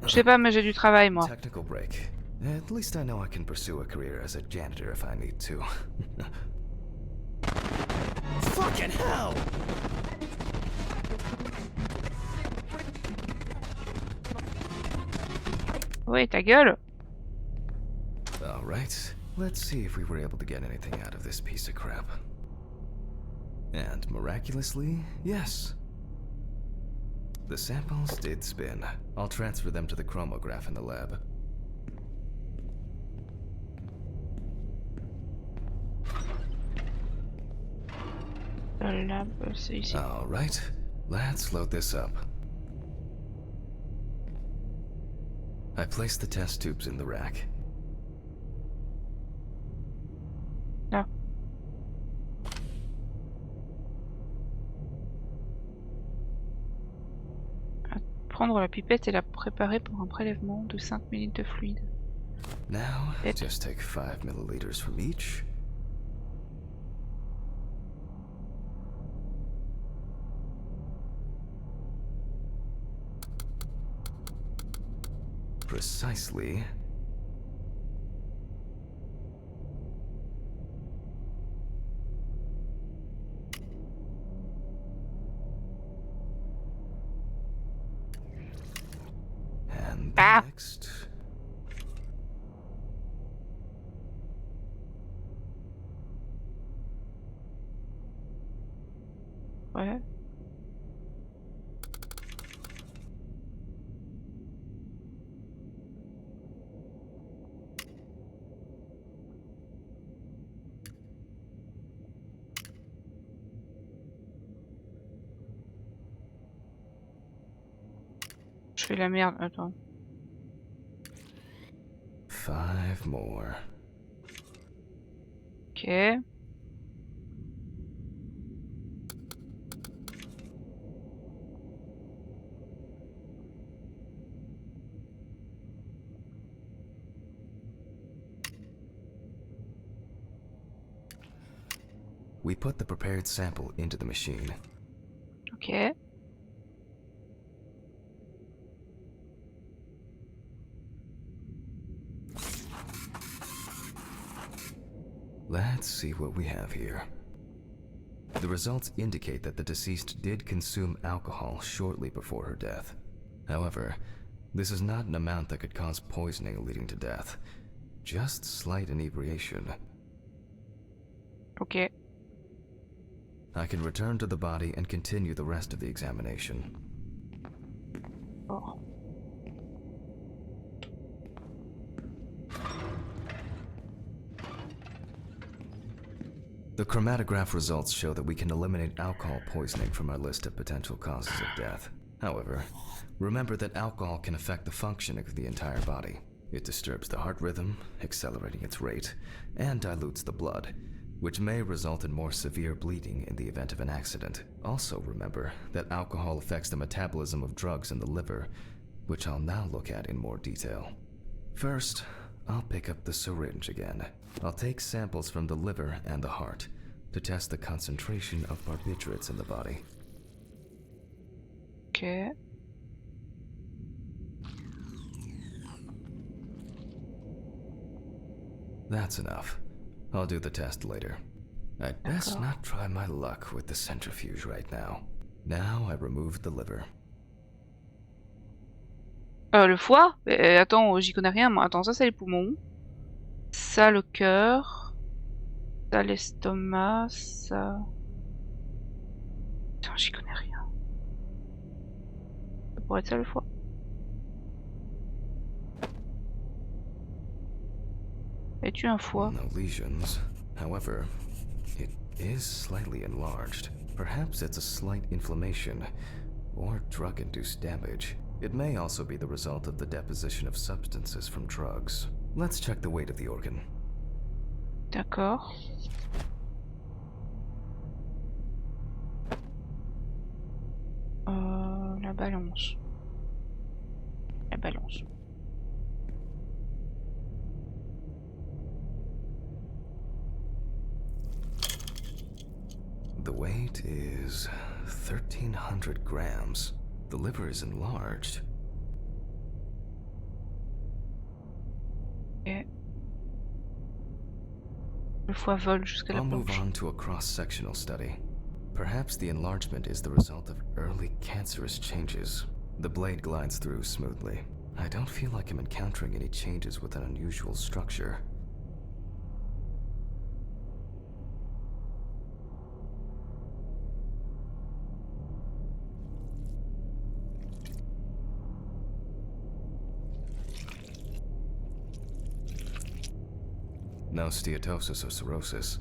Je sais pas, mais j'ai du travail, moi. Technical break. At least I know I can pursue a career as a janitor if I need to. Fucking hell! Oui, ta gueule. Alright, let's see if we were able to get anything out of this piece of crap. And miraculously, yes. The samples did spin. I'll transfer them to the chromograph in the lab. Le lab, c'est ici. Alright, let's load this up. I placed the test tubes in the rack. Là. Prendre la pipette et la préparer pour un prélèvement de 5 ml de fluide. Now, just take 5 milliliters from each. Precisely. And Ah. next. fais la merde, attends. 5 more. Ok. We put the prepared sample into the machine. Ok. Let's see what we have here. The results indicate that the deceased did consume alcohol shortly before her death. However, this is not an amount that could cause poisoning leading to death. Just slight inebriation. Ok. I can return to the body and continue the rest of the examination. Oh. The chromatograph results show that we can eliminate alcohol poisoning from our list of potential causes of death. However, remember that alcohol can affect the functioning of the entire body. It disturbs the heart rhythm, accelerating its rate, and dilutes the blood, which may result in more severe bleeding in the event of an accident. Also remember that alcohol affects the metabolism of drugs in the liver, which I'll now look at in more detail. First, I'll pick up the syringe again. I'll take samples from the liver and the heart to test the concentration of barbiturates in the body. Ok. That's enough. I'll do the test later. I'd best D'accord. not try my luck with the centrifuge right now. Now I removed the liver. Le foie? Attends, j'y connais rien moi. Attends, ça c'est les poumons. Ça le cœur. Ça l'estomac. Ça... Attends, j'y connais rien. Ça pourrait être ça le foie. Es-tu un foie? No lesions. However, it is slightly enlarged. Perhaps it's a slight inflammation or drug-induced damage. It may also be the result of the deposition of substances from drugs. Let's check the weight of the organ. D'accord. La balance. La balance. The weight is 1,300 grams. The liver is enlarged. Ok. Le foie vole jusqu'à la I'll move planche. on to a cross-sectional study. Perhaps the enlargement is the result of early cancerous changes. The blade glides through smoothly. I don't feel like I'm encountering any changes with an unusual structure. No steatosis or cirrhosis.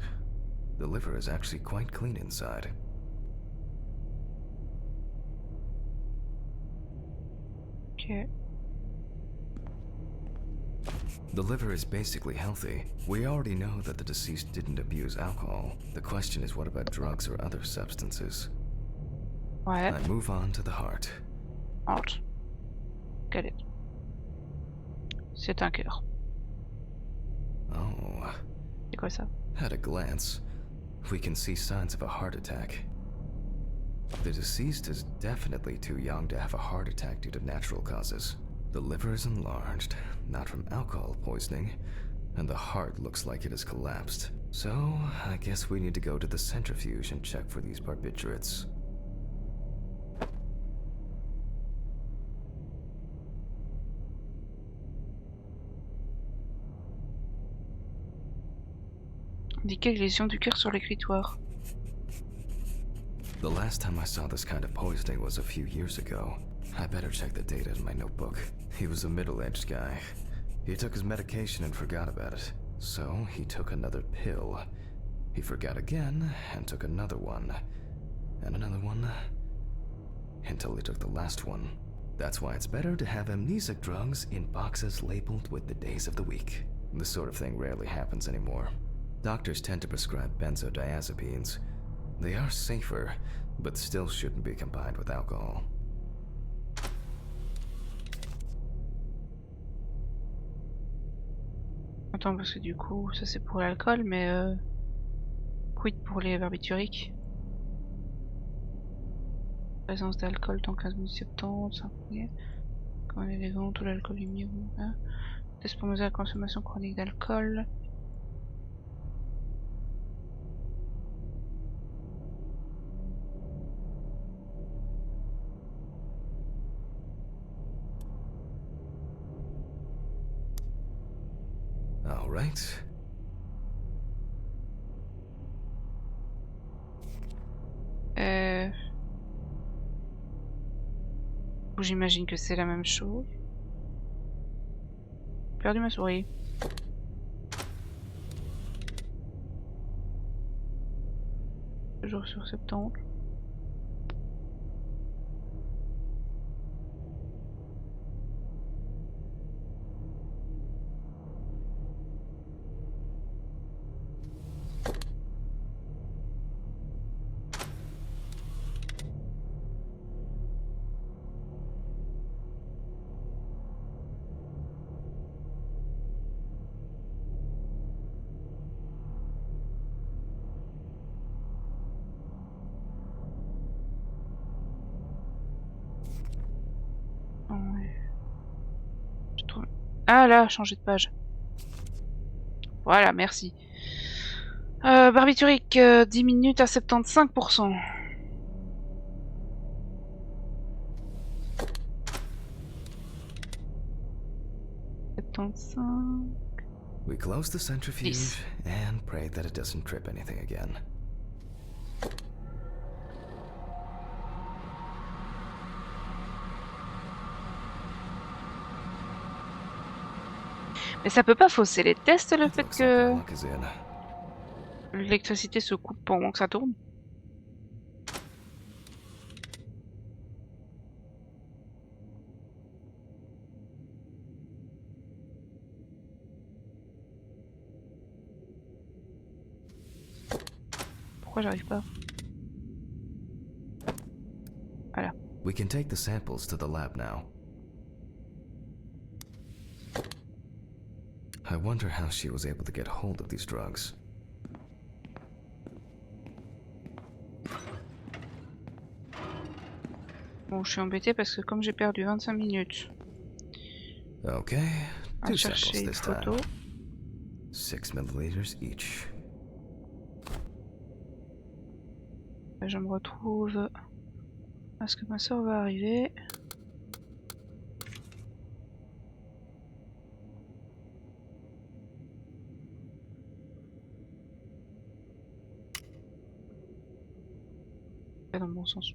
The liver is actually quite clean inside. Ok. The liver is basically healthy. We already know that the deceased didn't abuse alcohol. The question is, what about drugs or other substances? Ouais. I move on to the heart. Heart. Got it. C'est un cœur. Oh, C'est quoi ça? at a glance, we can see signs of a heart attack. The deceased is definitely too young to have a heart attack due to natural causes. The liver is enlarged, not from alcohol poisoning, and the heart looks like it has collapsed. So, I guess we need to go to the centrifuge and check for these barbiturates. Indiquer lésion du cœur sur l'écritoire. The last time I saw this kind of poisoning was a few years ago. I better check the data in my notebook. He was a middle-aged guy. He took his medication and forgot about it. So he took another pill. He forgot again and took another one. And another one. Until he took the last one. That's why it's better to have amnesic drugs in boxes labeled with the days of the week. This sort of thing rarely happens anymore. Doctors tend to prescribe benzodiazepines. They are safer, but still shouldn't be combined with alcohol. Attends, parce que du coup, ça c'est pour l'alcool, mais quid pour les barbituriques? Présence d'alcool tant 15 minutes 70, quand on est élégant, tout l'alcool est mis où hein. Test pour mesurer la consommation chronique d'alcool. All right. J'imagine que c'est la même chose. J'ai perdu ma souris. Toujours sur 70. Ah là, changer de page. Voilà, merci. Barbiturique, 10 minutes à 75%. We close the centrifuge and pray that it doesn't trip anything again. Mais ça peut pas fausser les tests le fait Looks que like our luck is in. l'électricité se coupe pendant que ça tourne. Pourquoi j'arrive pas? Voilà. We can take the samples to the lab now. I wonder how she was able to get hold of these drugs. Bon, je suis embêtée parce que comme j'ai perdu 25 minutes Okay, à 2 chercher samples une this photo, time. 6 milliliters each. je me retrouve à ce que ma soeur va arriver. Pas dans le bon sens.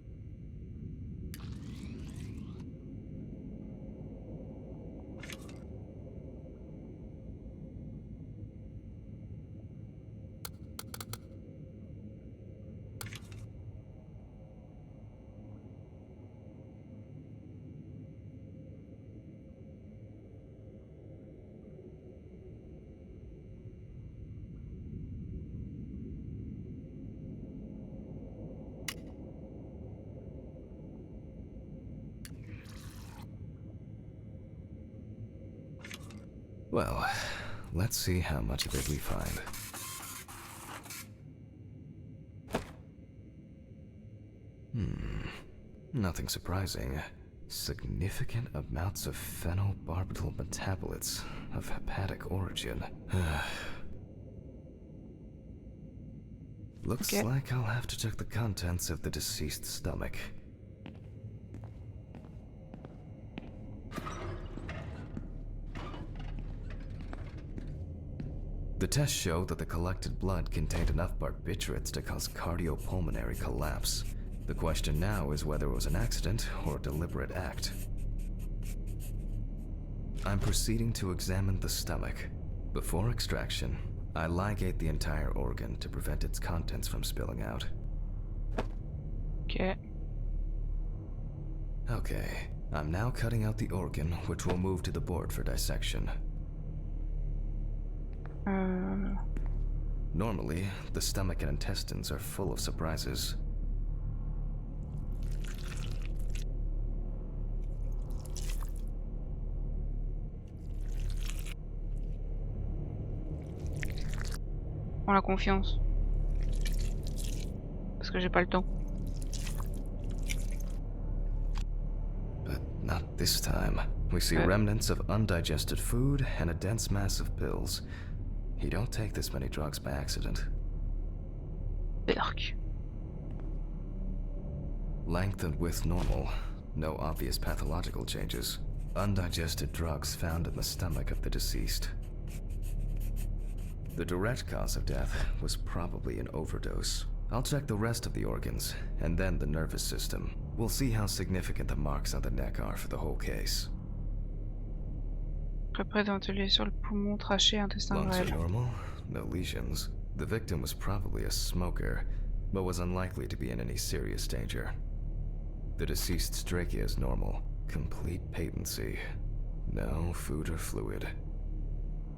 Well, let's see how much of it we find. Nothing surprising. Significant amounts of phenobarbital metabolites of hepatic origin. Looks like I'll have to check the contents of the deceased's stomach. The tests show that the collected blood contained enough barbiturates to cause cardiopulmonary collapse. The question now is whether it was an accident or a deliberate act. I'm proceeding to examine the stomach. Before extraction, I ligate the entire organ to prevent its contents from spilling out. Ok. Okay, I'm now cutting out the organ, which will move to the board for dissection. Normally, the stomach and intestines are full of surprises. Prends la confiance. Parce que j'ai pas le temps. But not this time. We see remnants of undigested food and a dense mass of pills. You don't take this many drugs by accident. Berk. Length and width normal. No obvious pathological changes. Undigested drugs found in the stomach of the deceased. The direct cause of death was probably an overdose. I'll check the rest of the organs, and then the nervous system. We'll see how significant the marks on the neck are for the whole case. Représente-les sur le poumon, trachée, intestin Lungs are grêle. normal, no lesions. The victim was probably a smoker, but was unlikely to be in any serious danger. The deceased's trachea is normal, complete patency. No food or fluid.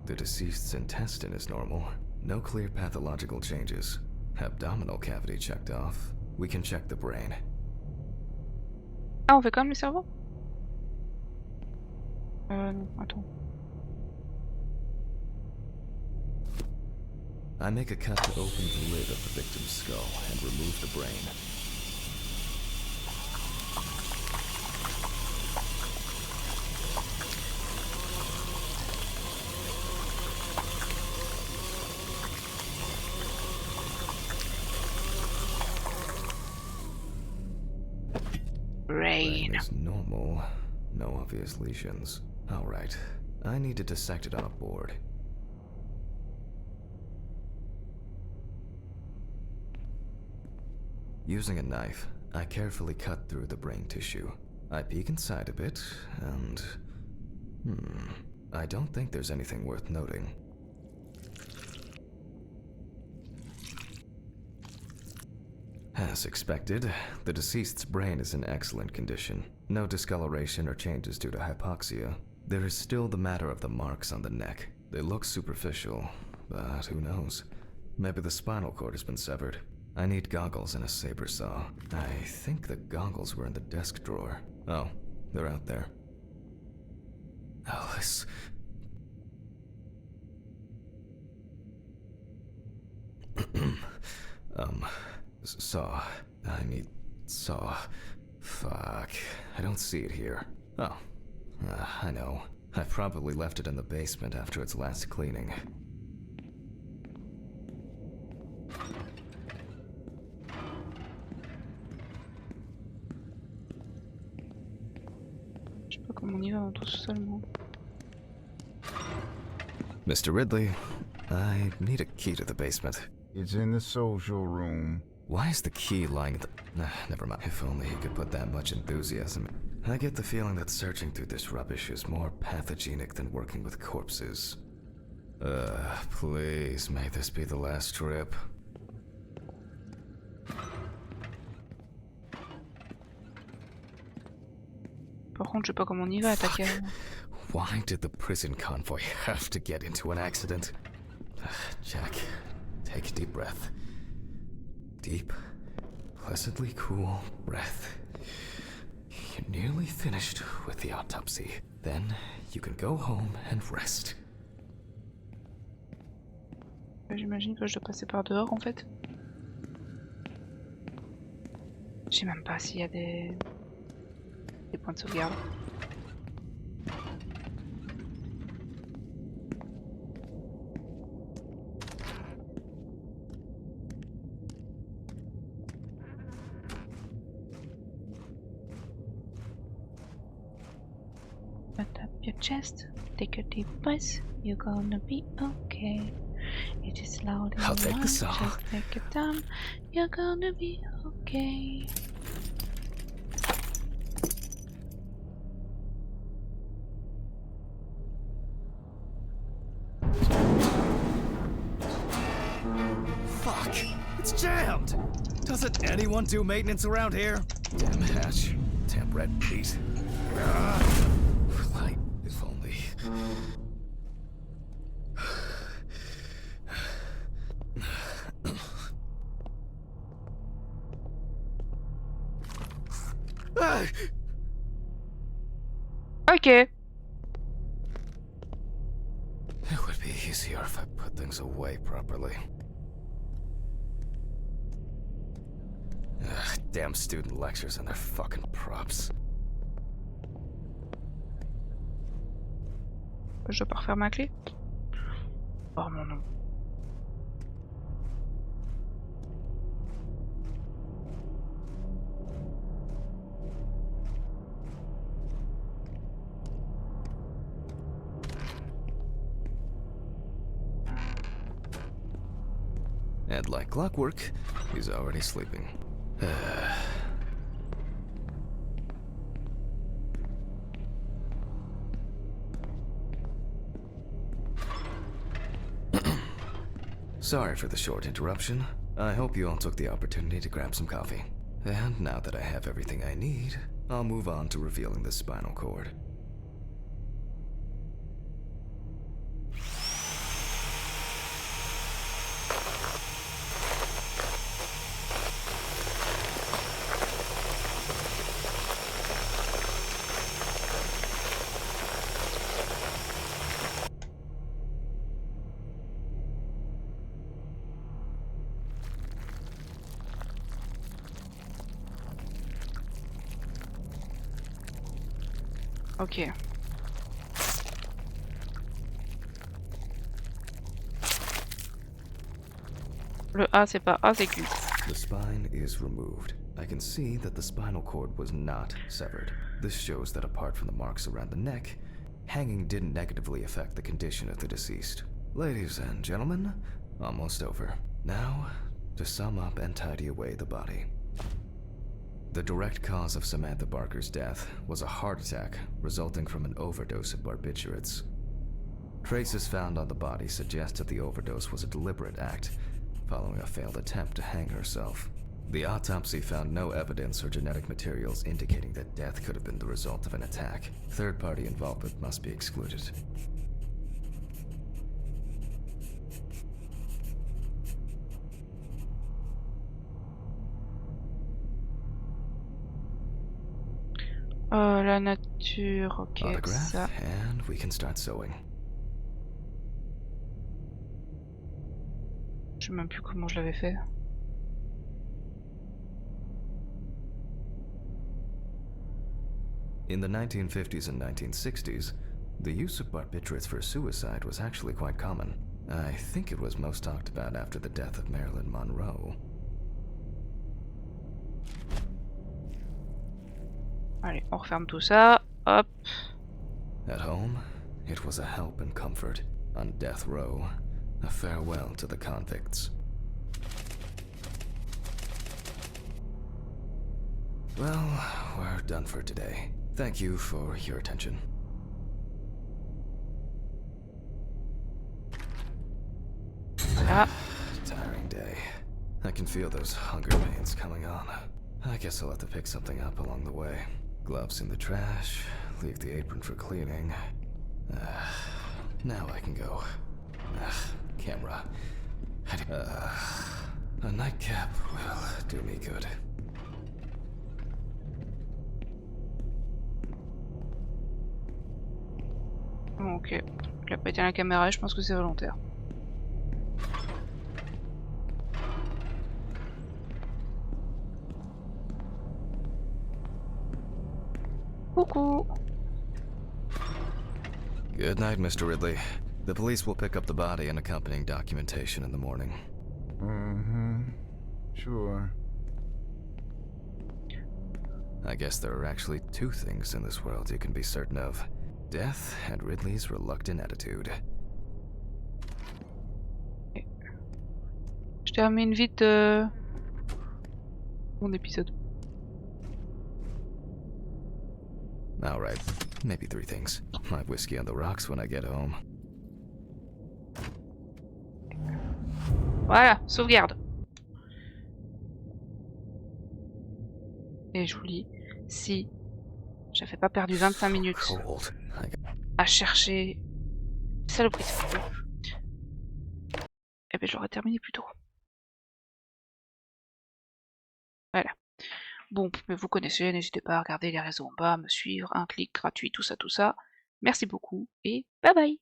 The deceased's intestine is normal, no clear pathological changes. Abdominal cavity checked off. We can check the brain. Ah, on fait quand même le cerveau? Non, attends. I make a cut to open the lid of the victim's skull and remove the brain. Brain. Is normal. No obvious lesions. Alright. I need to dissect it on a board. Using a knife, I carefully cut through the brain tissue. I peek inside a bit, and... I don't think there's anything worth noting. As expected, the deceased's brain is in excellent condition. No discoloration or changes due to hypoxia. There is still the matter of the marks on the neck. They look superficial, but who knows? Maybe the spinal cord has been severed. I need goggles and a saber saw. I think the goggles were in the desk drawer. Oh, they're out there. Alice. Saw. I need saw. Fuck. I don't see it here. Oh. I know. I probably left it in the basement after its last cleaning. Je sais pas comment on y va dans tout seul, moi. Mr. Ridley, I need a key to the basement. It's in the social room. Why is the key lying at the... never mind. If only he could put that much enthusiasm. I get the feeling that searching through this rubbish is more pathogenic than working with corpses. Please, may this be the last trip. Par contre, je sais pas comment on y va, attaquer. Why did the prison convoy have to get into an accident? Jack, take a deep breath. Deep, pleasantly cool breath. You're nearly finished with the autopsy. Then you can go home and rest. J'imagine que je dois passer par dehors en fait. Je sais même pas s'il y a des points de sauvegarde. Put up your chest, take a deep breath, you're gonna be okay. It is loud in I'll your take the mind, saw. just take your time, you're gonna be okay. Fuck! It's jammed! Doesn't anyone do maintenance around here? Damn hatch. Damn red beat. Ok. It would be easier if I put things away properly. Ugh, damn student lectures and their fucking props. Je dois pas refaire ma clé. Oh mon nom. And like clockwork, he's already sleeping. Sorry for the short interruption. I hope you all took the opportunity to grab some coffee. And now that I have everything I need, I'll move on to revealing the spinal cord. Ok. Le A c'est pas A, c'est Q. The spine is removed. I can see that the spinal cord was not severed. This shows that apart from the marks around the neck, hanging didn't negatively affect the condition of the deceased. Ladies and gentlemen, almost over. Now, to sum up and tidy away the body. The direct cause of Samantha Barker's death was a heart attack resulting from an overdose of barbiturates. Traces found on the body suggest that the overdose was a deliberate act, following a failed attempt to hang herself. The autopsy found no evidence or genetic materials indicating that death could have been the result of an attack. Third-party involvement must be excluded. La nature, ok, Autograph, ça. and we can start sewing. Je sais même plus comment je l'avais fait. In the 1950s and 1960s, the use of barbiturates for suicide was actually quite common. I think it was most talked about after the death of Marilyn Monroe. Allez, on referme tout ça. Hop. At home, it was a help and comfort. On death row, a farewell to the convicts. Well, we're done for today. Thank you for your attention. Ah. Tiring day. I can feel those hunger pains coming on. I guess I'll have to pick something up along the way. Gloves in the trash, leave the apron for cleaning. Now I can go. Camera. A nightcap will do me good. Ok. Il a pas été à la caméra, je pense que c'est volontaire. Coucou. Good night, Mr. Ridley. The police will pick up the body and accompanying documentation in the morning. Mm-hmm. Sure. I guess there are actually two things in this world you can be certain of. Death and Ridley's reluctant attitude. Je termine vite mon épisode. Alright, maybe three things. My whiskey on the rocks when I get home. Voilà, sauvegarde. Et je vous dis, si j'avais pas perdu 25 minutes Cold. à chercher saloperie de photo, eh ben j'aurais terminé plus tôt. Voilà. Bon, mais vous connaissez, n'hésitez pas à regarder les réseaux en bas, me suivre, un clic gratuit, tout ça, tout ça. Merci beaucoup et bye bye!